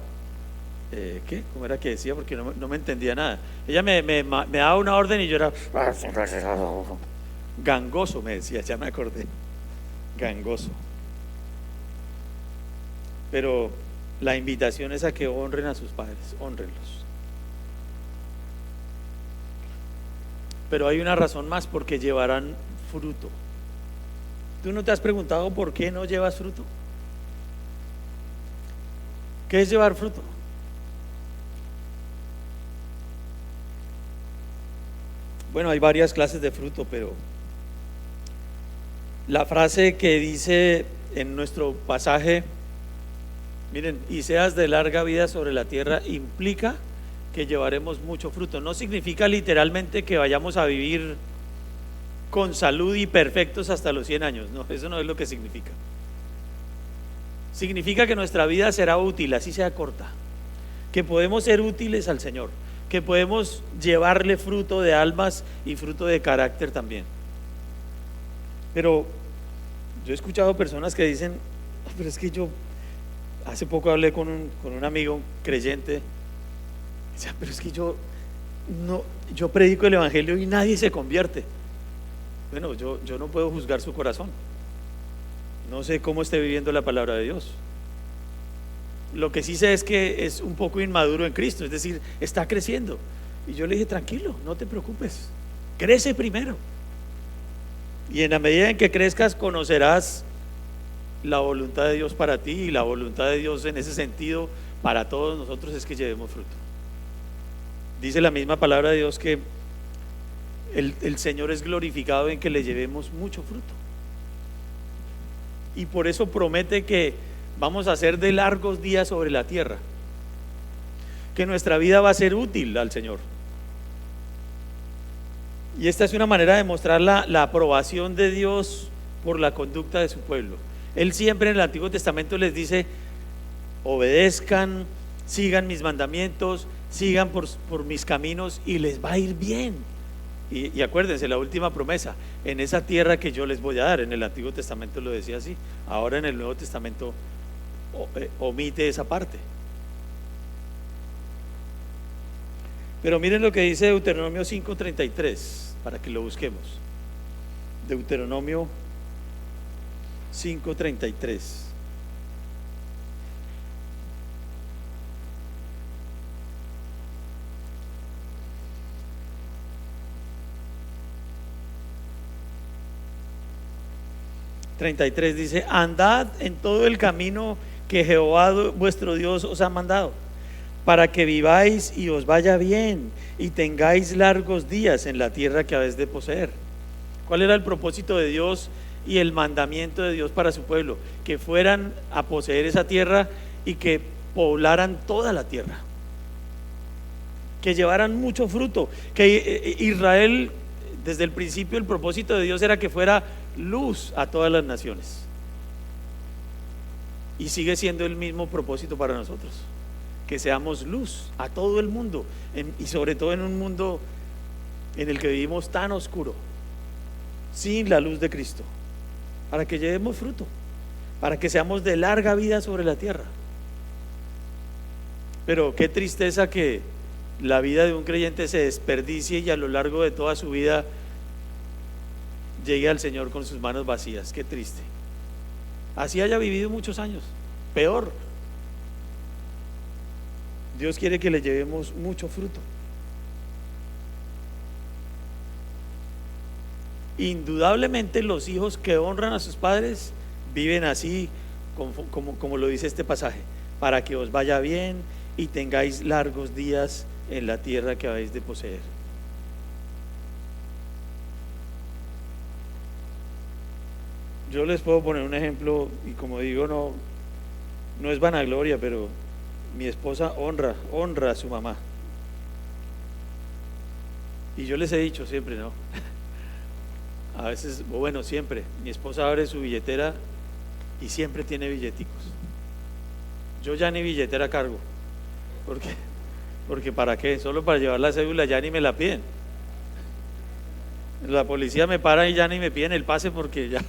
¿qué? ¿Cómo era que decía? Porque no me entendía nada. Ella me daba una orden y yo era gangoso, me decía, ya me acordé, gangoso. Pero la invitación es a que honren a sus padres, honrenlos. Pero hay una razón más: porque llevarán fruto. ¿Tú no te has preguntado por qué no llevas fruto? ¿Qué es llevar fruto? Bueno, hay varias clases de fruto, pero la frase que dice en nuestro pasaje, miren, y seas de larga vida sobre la tierra, implica que llevaremos mucho fruto. No significa literalmente que vayamos a vivir con salud y perfectos hasta los 100 años. No, eso no es lo que significa. Significa que nuestra vida será útil, así sea corta, que podemos ser útiles al Señor, que podemos llevarle fruto de almas y fruto de carácter también. Pero yo he escuchado personas que dicen, pero es que yo hace poco hablé con un amigo creyente, decía, pero es que yo predico el evangelio y nadie se convierte. Bueno, yo no puedo juzgar su corazón, no sé cómo esté viviendo la palabra de Dios. Lo que sí sé es que es un poco inmaduro en Cristo, es decir, está creciendo. Y yo le dije, tranquilo, no te preocupes, crece primero. Y en la medida en que crezcas, conocerás la voluntad de Dios para ti, y la voluntad de Dios en ese sentido para todos nosotros es que llevemos fruto. Dice la misma palabra de Dios que el Señor es glorificado en que le llevemos mucho fruto. Y por eso promete que vamos a ser de largos días sobre la tierra, que nuestra vida va a ser útil al Señor. Y esta es una manera de mostrar la aprobación de Dios por la conducta de su pueblo. Él siempre en el Antiguo Testamento les dice, obedezcan, sigan mis mandamientos, sigan por mis caminos y les va a ir bien. Y acuérdense, la última promesa, en esa tierra que yo les voy a dar. En el Antiguo Testamento lo decía así, ahora en el Nuevo Testamento omite esa parte. Pero miren lo que dice Deuteronomio 5:33, para que lo busquemos. Deuteronomio 5:33. Dice, andad en todo el camino que Jehová vuestro Dios os ha mandado, para que viváis y os vaya bien y tengáis largos días en la tierra que habéis de poseer. ¿Cuál era el propósito de Dios y el mandamiento de Dios para su pueblo? Que fueran a poseer esa tierra y que poblaran toda la tierra, que llevaran mucho fruto, que Israel, desde el principio, el propósito de Dios era que fuera luz a todas las naciones, y sigue siendo el mismo propósito para nosotros, que seamos luz a todo el mundo, y sobre todo en un mundo en el que vivimos tan oscuro, sin la luz de Cristo, para que llevemos fruto, para que seamos de larga vida sobre la tierra. Pero qué tristeza que la vida de un creyente se desperdicie y a lo largo de toda su vida llegue al Señor con sus manos vacías. Qué triste. Así haya vivido muchos años, peor. Dios quiere que le llevemos mucho fruto. Indudablemente los hijos que honran a sus padres viven así, como lo dice este pasaje, para que os vaya bien y tengáis largos días en la tierra que habéis de poseer. Yo les puedo poner un ejemplo, y como digo, no es vanagloria, pero mi esposa honra a su mamá. Y yo les he dicho siempre, ¿no? A veces, bueno, siempre, mi esposa abre su billetera y siempre tiene billeticos. Yo ya ni billetera cargo, porque ¿para qué? Solo para llevar la cédula ya ni me la piden. La policía me para y ya ni me piden el pase porque ya.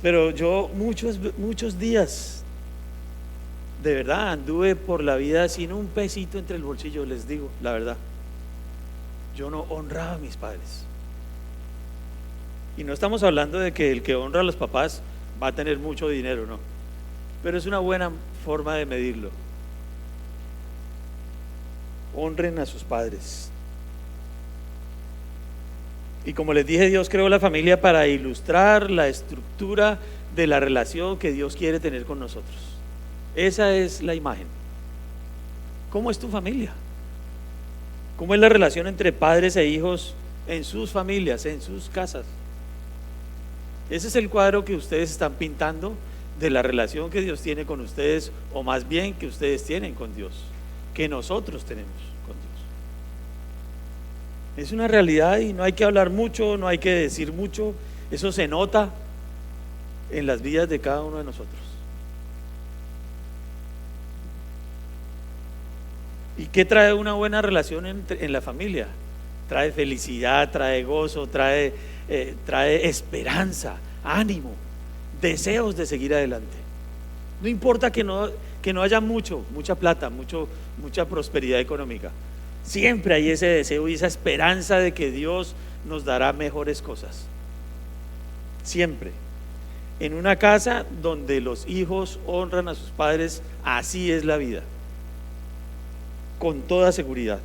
Pero yo muchos días, de verdad, anduve por la vida sin un pesito entre el bolsillo, les digo la verdad. Yo no honraba a mis padres. Y no estamos hablando de que el que honra a los papás va a tener mucho dinero, no. Pero es una buena forma de medirlo. Honren a sus padres. Y como les dije, Dios creó la familia para ilustrar la estructura de la relación que Dios quiere tener con nosotros. Esa es la imagen. ¿Cómo es tu familia? ¿Cómo es la relación entre padres e hijos en sus familias, en sus casas? Ese es el cuadro que ustedes están pintando de la relación que Dios tiene con ustedes, o más bien que ustedes tienen con Dios, que nosotros tenemos con Dios. Es una realidad y no hay que hablar mucho, no hay que decir mucho. Eso se nota en las vidas de cada uno de nosotros. ¿Y qué trae una buena relación en la familia? Trae felicidad, trae gozo, trae esperanza, ánimo, deseos de seguir adelante. No importa que no haya mucha plata, mucha prosperidad económica. Siempre hay ese deseo y esa esperanza de que Dios nos dará mejores cosas. Siempre. En una casa donde los hijos honran a sus padres, así es la vida, con toda seguridad.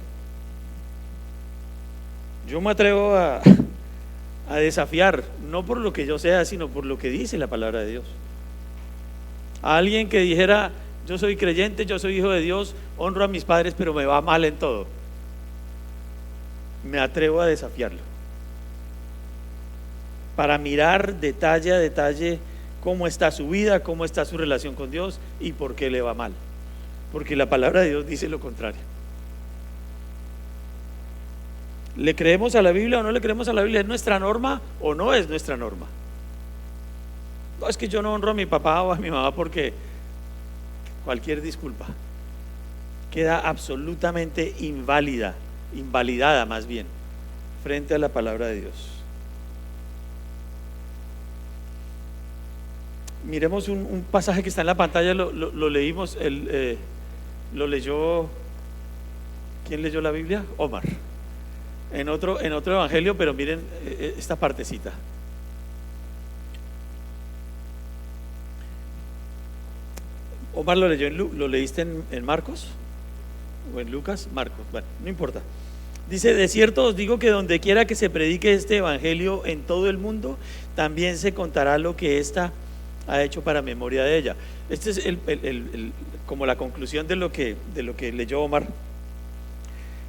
Yo me atrevo a desafiar, no por lo que yo sea, sino por lo que dice la palabra de Dios. A alguien que dijera: yo soy creyente, yo soy hijo de Dios, honro a mis padres, pero me va mal en todo. Me atrevo a desafiarlo, para mirar detalle a detalle cómo está su vida, cómo está su relación con Dios y por qué le va mal. Porque la palabra de Dios dice lo contrario. ¿Le creemos a la Biblia o no le creemos a la Biblia? ¿Es nuestra norma o no es nuestra norma? No, es que yo no honro a mi papá o a mi mamá porque cualquier disculpa queda absolutamente invalidada más bien, frente a la palabra de Dios. Miremos un pasaje que está en la pantalla, lo leímos, lo leyó, ¿quién leyó la Biblia? Omar. En otro evangelio, pero miren esta partecita. Omar lo leyó ¿lo leíste en Marcos? ¿O en Lucas? Marcos, bueno, no importa. Dice: de cierto os digo que donde quiera que se predique este evangelio en todo el mundo, también se contará lo que ésta ha hecho para memoria de ella. Este es como la conclusión de lo que leyó Omar.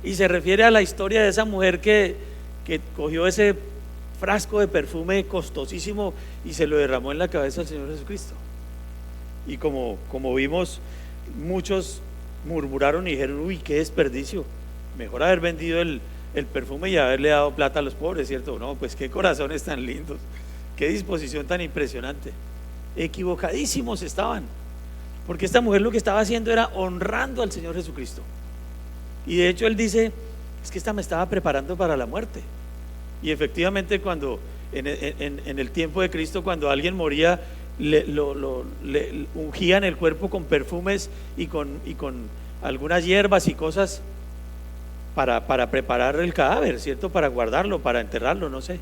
Y se refiere a la historia de esa mujer que cogió ese frasco de perfume costosísimo y se lo derramó en la cabeza del Señor Jesucristo. Y como vimos, muchos murmuraron y dijeron: uy, qué desperdicio, mejor haber vendido el perfume y haberle dado plata a los pobres, ¿cierto? No, pues qué corazones tan lindos, qué disposición tan impresionante. Equivocadísimos estaban, porque esta mujer lo que estaba haciendo era honrando al Señor Jesucristo. Y de hecho él dice: es que esta me estaba preparando para la muerte. Y efectivamente, cuando en el tiempo de Cristo, cuando alguien moría, le ungían el cuerpo con perfumes y con algunas hierbas y cosas para preparar el cadáver, ¿cierto? Para guardarlo, para enterrarlo, no sé.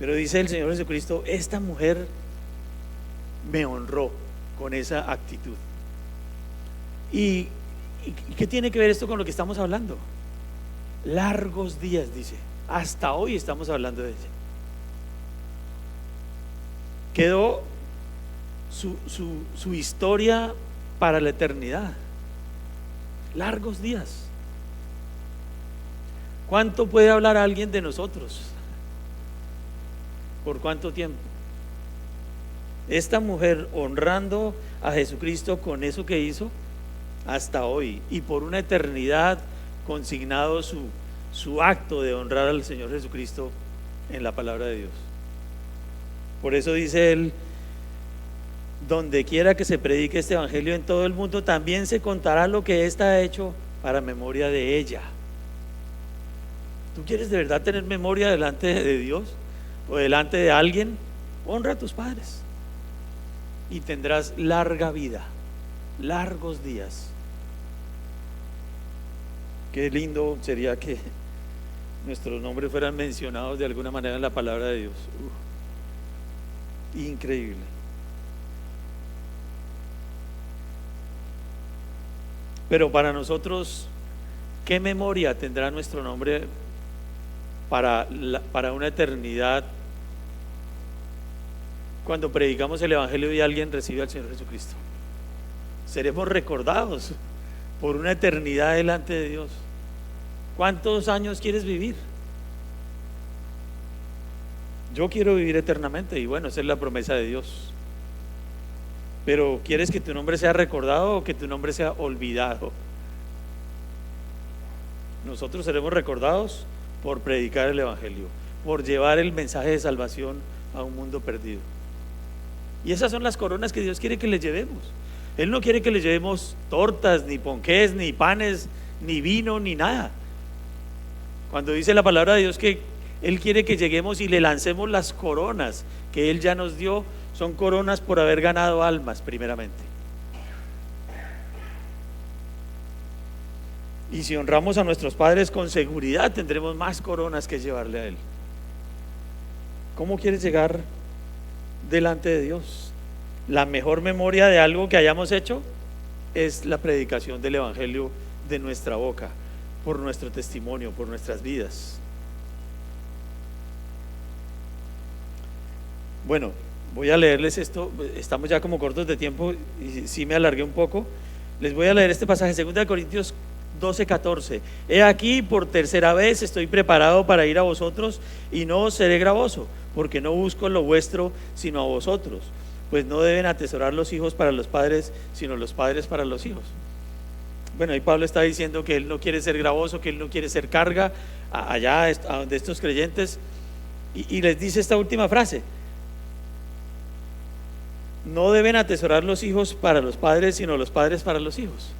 Pero dice el Señor Jesucristo: esta mujer me honró con esa actitud. ¿Y qué tiene que ver esto con lo que estamos hablando? Largos días, dice. Hasta hoy estamos hablando de ella. Quedó su historia para la eternidad. Largos días. ¿Cuánto puede hablar alguien de nosotros? ¿Por cuánto tiempo? Esta mujer honrando a Jesucristo con eso que hizo, hasta hoy, y por una eternidad consignado su acto de honrar al Señor Jesucristo en la palabra de Dios. Por eso dice él: donde quiera que se predique este evangelio en todo el mundo, también se contará lo que ésta ha hecho para memoria de ella. ¿Tú quieres de verdad tener memoria delante de Dios o delante de alguien? Honra a tus padres y tendrás larga vida, largos días. Qué lindo sería que nuestros nombres fueran mencionados de alguna manera en la palabra de Dios. Increíble. Pero para nosotros, ¿qué memoria tendrá nuestro nombre para una eternidad cuando predicamos el evangelio y alguien recibe al Señor Jesucristo? Seremos recordados por una eternidad delante de Dios. ¿Cuántos años quieres vivir? Yo quiero vivir eternamente y bueno, esa es la promesa de Dios. Pero ¿quieres que tu nombre sea recordado o que tu nombre sea olvidado? Nosotros seremos recordados por predicar el Evangelio, por llevar el mensaje de salvación a un mundo perdido. Y esas son las coronas que Dios quiere que le llevemos. Él no quiere que le llevemos tortas, ni ponqués, ni panes, ni vino, ni nada. Cuando dice la palabra de Dios que Él quiere que lleguemos y le lancemos las coronas que Él ya nos dio, son coronas por haber ganado almas primeramente. Y si honramos a nuestros padres, con seguridad tendremos más coronas que llevarle a Él. ¿Cómo quieres llegar delante de Dios? La mejor memoria de algo que hayamos hecho es la predicación del Evangelio de nuestra boca, por nuestro testimonio, por nuestras vidas. Bueno, voy a leerles esto. Estamos ya como cortos de tiempo y sí me alargué un poco. Les voy a leer este pasaje, 2 Corintios 12:14. He aquí, por tercera vez estoy preparado para ir a vosotros y no os seré gravoso, porque no busco lo vuestro sino a vosotros, pues no deben atesorar los hijos para los padres, sino los padres para los hijos. Bueno, ahí Pablo está diciendo que él no quiere ser gravoso, que él no quiere ser carga allá a donde estos creyentes, y les dice esta última frase: no deben atesorar los hijos para los padres, sino los padres para los hijos.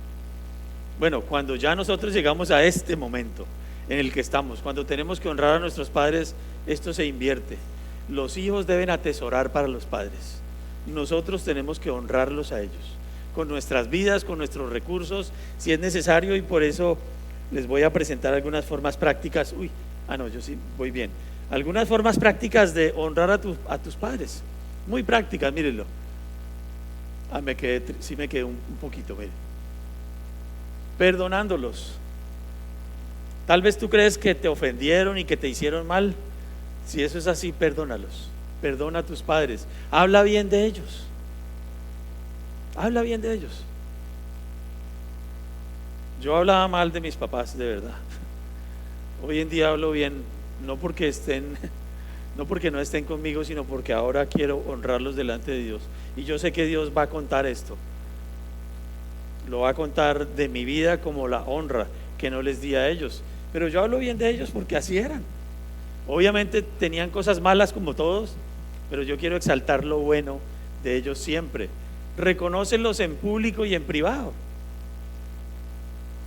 Bueno, cuando ya nosotros llegamos a este momento en el que estamos, cuando tenemos que honrar a nuestros padres, esto se invierte. Los hijos deben atesorar para los padres. Nosotros tenemos que honrarlos a ellos, con nuestras vidas, con nuestros recursos, si es necesario, y por eso les voy a presentar algunas formas prácticas. Yo sí voy bien. Algunas formas prácticas de honrar a tus padres, muy prácticas, mírenlo. Me quedé un poquito, mire. Perdonándolos. Tal vez tú crees que te ofendieron y que te hicieron mal. Si eso es así, perdónalos. Perdona a tus padres. Habla bien de ellos. Habla bien de ellos. Yo hablaba mal de mis papás, de verdad. Hoy en día hablo bien, no porque no estén conmigo, sino porque ahora quiero honrarlos delante de Dios. Y yo sé que Dios va a contar esto. Lo va a contar de mi vida como la honra que no les di a ellos. Pero yo hablo bien de ellos porque así eran. Obviamente tenían cosas malas como todos, pero yo quiero exaltar lo bueno de ellos siempre. Reconócelos en público y en privado.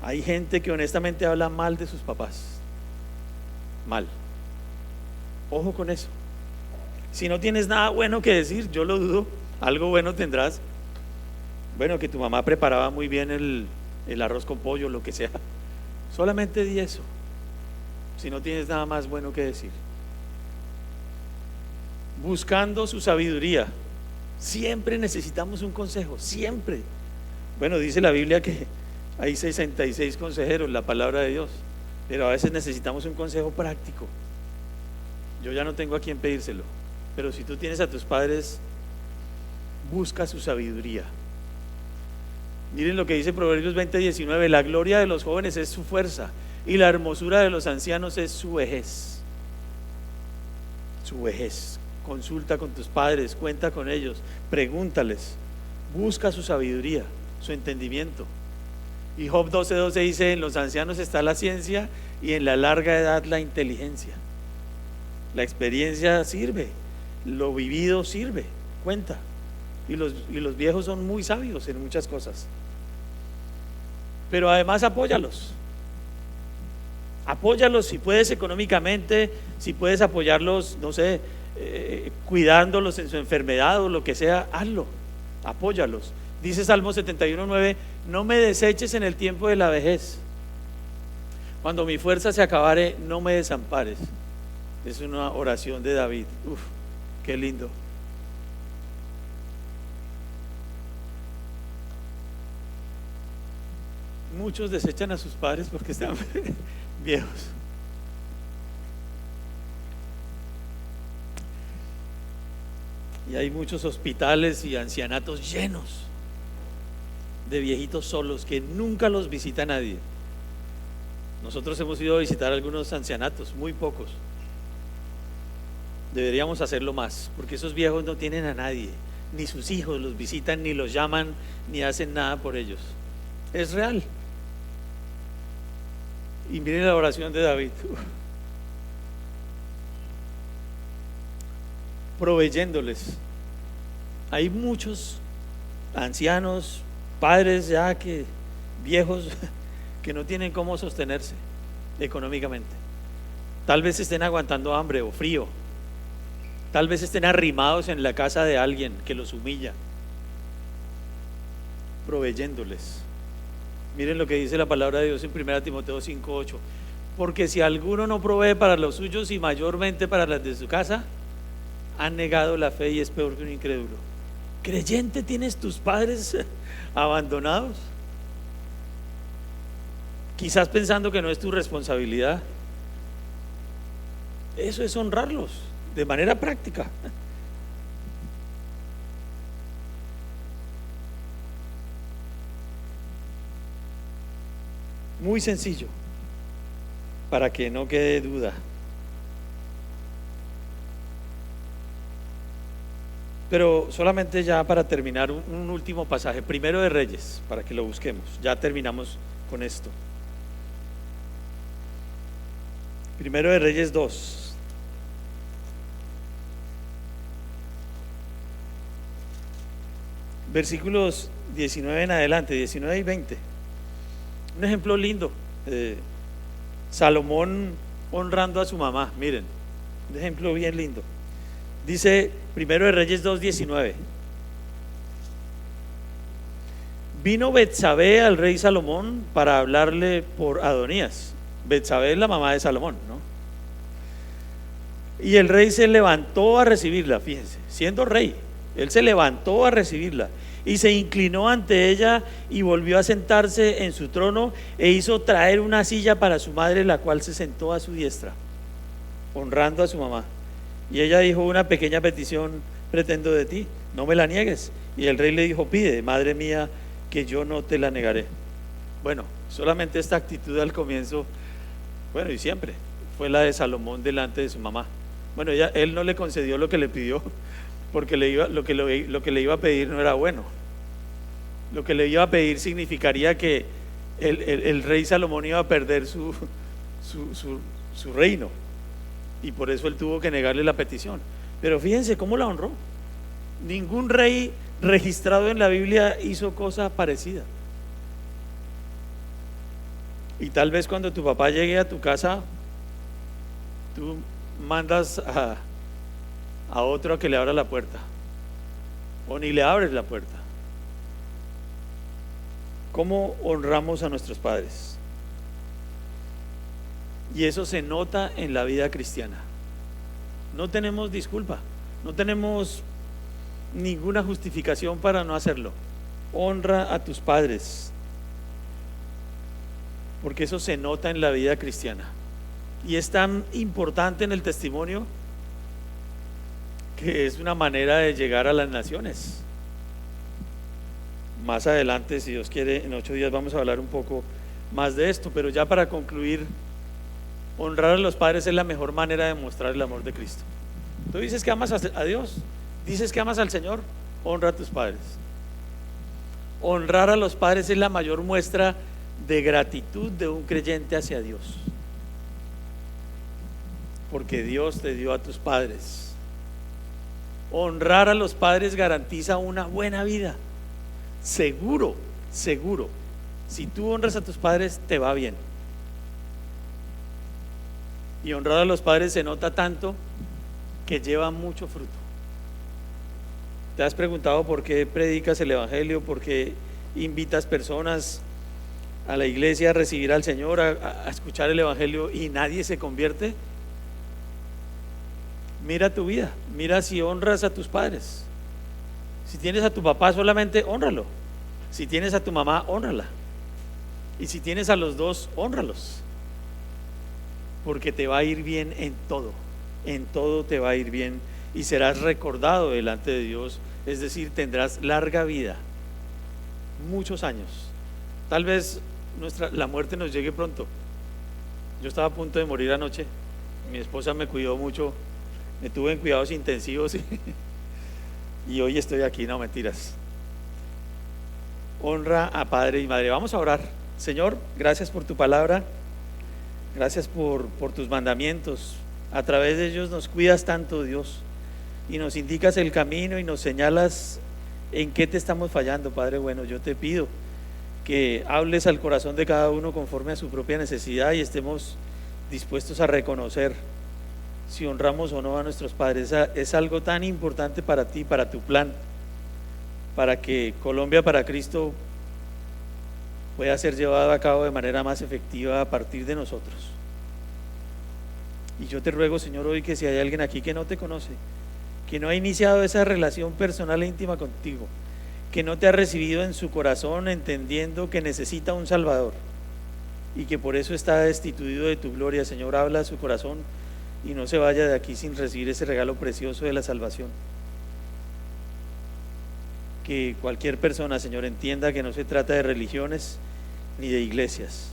Hay gente que honestamente habla mal de sus papás. Mal. Ojo con eso. Si no tienes nada bueno que decir, yo lo dudo, algo bueno tendrás. Bueno, que tu mamá preparaba muy bien el arroz con pollo, lo que sea. Solamente di eso, si no tienes nada más bueno que decir. Buscando su sabiduría. Siempre necesitamos un consejo, siempre. Bueno, dice la Biblia que hay 66 consejeros, la palabra de Dios, pero a veces necesitamos un consejo práctico. Yo ya no tengo a quien pedírselo, pero si tú tienes a tus padres, busca su sabiduría. Miren lo que dice Proverbios 20:19: la gloria de los jóvenes es su fuerza, y la hermosura de los ancianos es su vejez. Su vejez. Consulta con tus padres, cuenta con ellos, pregúntales, busca su sabiduría, su entendimiento. Y Job 12:12 dice: en los ancianos está la ciencia, y en la larga edad la inteligencia. La experiencia sirve, lo vivido sirve, cuenta. Y los viejos son muy sabios en muchas cosas. Pero además apóyalos si puedes económicamente, si puedes apoyarlos, no sé, cuidándolos en su enfermedad o lo que sea, hazlo, apóyalos. Dice Salmo 71:9: no me deseches en el tiempo de la vejez, cuando mi fuerza se acabare, no me desampares. Es una oración de David. Qué lindo. Muchos desechan a sus padres porque están viejos. Y hay muchos hospitales y ancianatos llenos de viejitos solos que nunca los visita nadie. Nosotros hemos ido a visitar algunos ancianatos, muy pocos. Deberíamos hacerlo más, porque esos viejos no tienen a nadie, ni sus hijos los visitan, ni los llaman, ni hacen nada por ellos. Es real. Y miren la oración de David. Proveyéndoles. Hay muchos ancianos, padres ya que viejos que no tienen cómo sostenerse económicamente. Tal vez estén aguantando hambre o frío. Tal vez estén arrimados en la casa de alguien que los humilla. Proveyéndoles. Miren lo que dice la palabra de Dios en 1 Timoteo 5:8. Porque si alguno no provee para los suyos y mayormente para las de su casa, han negado la fe y es peor que un incrédulo. ¿Creyente tienes tus padres abandonados? Quizás pensando que no es tu responsabilidad. Eso es honrarlos de manera práctica. Muy sencillo, para que no quede duda. Pero solamente ya para terminar un último pasaje, Primero de Reyes, para que lo busquemos. Ya terminamos con esto. Primero de Reyes 2. Versículos 19 en adelante, 19 y 20. Un ejemplo lindo. Salomón honrando a su mamá. Miren, un ejemplo bien lindo. Dice Primero de Reyes 2:19. Vino Betsabé al rey Salomón para hablarle por Adonías. Betsabé es la mamá de Salomón, ¿no? Y el rey se levantó a recibirla, fíjense, siendo rey, él se levantó a recibirla y se inclinó ante ella y volvió a sentarse en su trono e hizo traer una silla para su madre, la cual se sentó a su diestra, honrando a su mamá. Y ella dijo: una pequeña petición pretendo de ti, no me la niegues. Y el rey le dijo: pide, madre mía, que yo no te la negaré. Bueno, solamente esta actitud al comienzo, bueno, y siempre, fue la de Salomón delante de su mamá. Bueno, él no le concedió lo que le pidió, porque lo que le iba a pedir no era bueno. Lo que le iba a pedir significaría que el rey Salomón iba a perder su reino, y por eso él tuvo que negarle la petición. Pero fíjense cómo la honró. Ningún rey registrado en la Biblia hizo cosa parecida. Y tal vez cuando tu papá llegue a tu casa, tú mandas a otro a que le abra la puerta, o ni le abres la puerta. ¿Cómo honramos a nuestros padres? Y eso se nota en la vida cristiana. No tenemos disculpa, no tenemos ninguna justificación para no hacerlo. Honra a tus padres, porque eso se nota en la vida cristiana. Y es tan importante en el testimonio que es una manera de llegar a las naciones. Más adelante, si Dios quiere, en 8 días vamos a hablar un poco más de esto. Pero ya para concluir, honrar a los padres es la mejor manera de mostrar el amor de Cristo. Tú dices que amas a Dios, dices que amas al Señor, honra a tus padres. Honrar a los padres es la mayor muestra de gratitud de un creyente hacia Dios, porque Dios te dio a tus padres. Honrar a los padres garantiza una buena vida. Seguro, seguro. Si tú honras a tus padres, te va bien. Y honrar a los padres se nota tanto que lleva mucho fruto. ¿Te has preguntado por qué predicas el evangelio? ¿Por qué invitas personas a la iglesia a recibir al Señor, a escuchar el evangelio, y nadie se convierte? Mira tu vida, mira si honras a tus padres. Si tienes a tu papá, solamente hónralo. Si tienes a tu mamá, hónrala. Y si tienes a los dos, hónralos, porque te va a ir bien en todo te va a ir bien, y serás recordado delante de Dios. Es decir, tendrás larga vida, muchos años. Tal vez la muerte nos llegue pronto, Yo estaba a punto de morir anoche. Mi esposa me cuidó mucho, me tuve en cuidados intensivos y hoy estoy aquí, no mentiras. Honra a padre y madre. Vamos a orar. Señor, gracias por tu palabra, gracias por tus mandamientos. A través de ellos nos cuidas tanto, Dios, y nos indicas el camino y nos señalas en qué te estamos fallando, Padre bueno. Yo te pido que hables al corazón de cada uno conforme a su propia necesidad y estemos dispuestos a reconocer si honramos o no a nuestros padres. Es algo tan importante para ti, para tu plan, para que Colombia para Cristo pueda ser llevado a cabo de manera más efectiva a partir de nosotros. Y yo te ruego, Señor, hoy que si hay alguien aquí que no te conoce, que no ha iniciado esa relación personal e íntima contigo, que no te ha recibido en su corazón entendiendo que necesita un Salvador y que por eso está destituido de tu gloria, Señor, habla a su corazón y no se vaya de aquí sin recibir ese regalo precioso de la salvación. Que cualquier persona, Señor, entienda que no se trata de religiones ni de iglesias,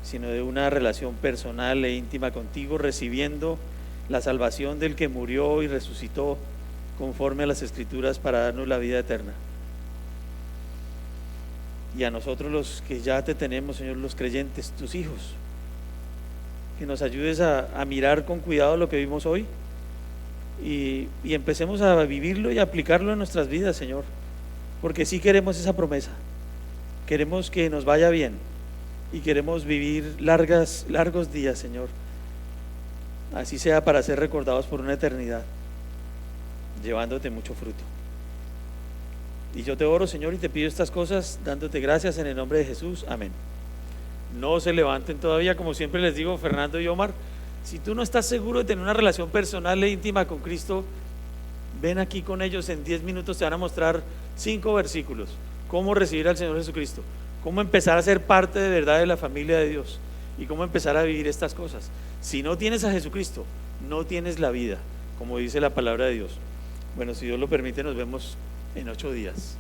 sino de una relación personal e íntima contigo, recibiendo la salvación del que murió y resucitó conforme a las Escrituras para darnos la vida eterna. Y a nosotros los que ya te tenemos, Señor, los creyentes, tus hijos, que nos ayudes a mirar con cuidado lo que vimos hoy y empecemos a vivirlo y aplicarlo en nuestras vidas, Señor, porque sí queremos esa promesa, queremos que nos vaya bien y queremos vivir largos días, Señor, así sea para ser recordados por una eternidad, llevándote mucho fruto. Y yo te oro, Señor, y te pido estas cosas dándote gracias en el nombre de Jesús, amén. No se levanten todavía, como siempre les digo, Fernando y Omar, si tú no estás seguro de tener una relación personal e íntima con Cristo, ven aquí con ellos, en 10 minutos te van a mostrar 5 versículos, cómo recibir al Señor Jesucristo, cómo empezar a ser parte de verdad de la familia de Dios y cómo empezar a vivir estas cosas. Si no tienes a Jesucristo, no tienes la vida, como dice la palabra de Dios. Bueno, si Dios lo permite, nos vemos en 8 días.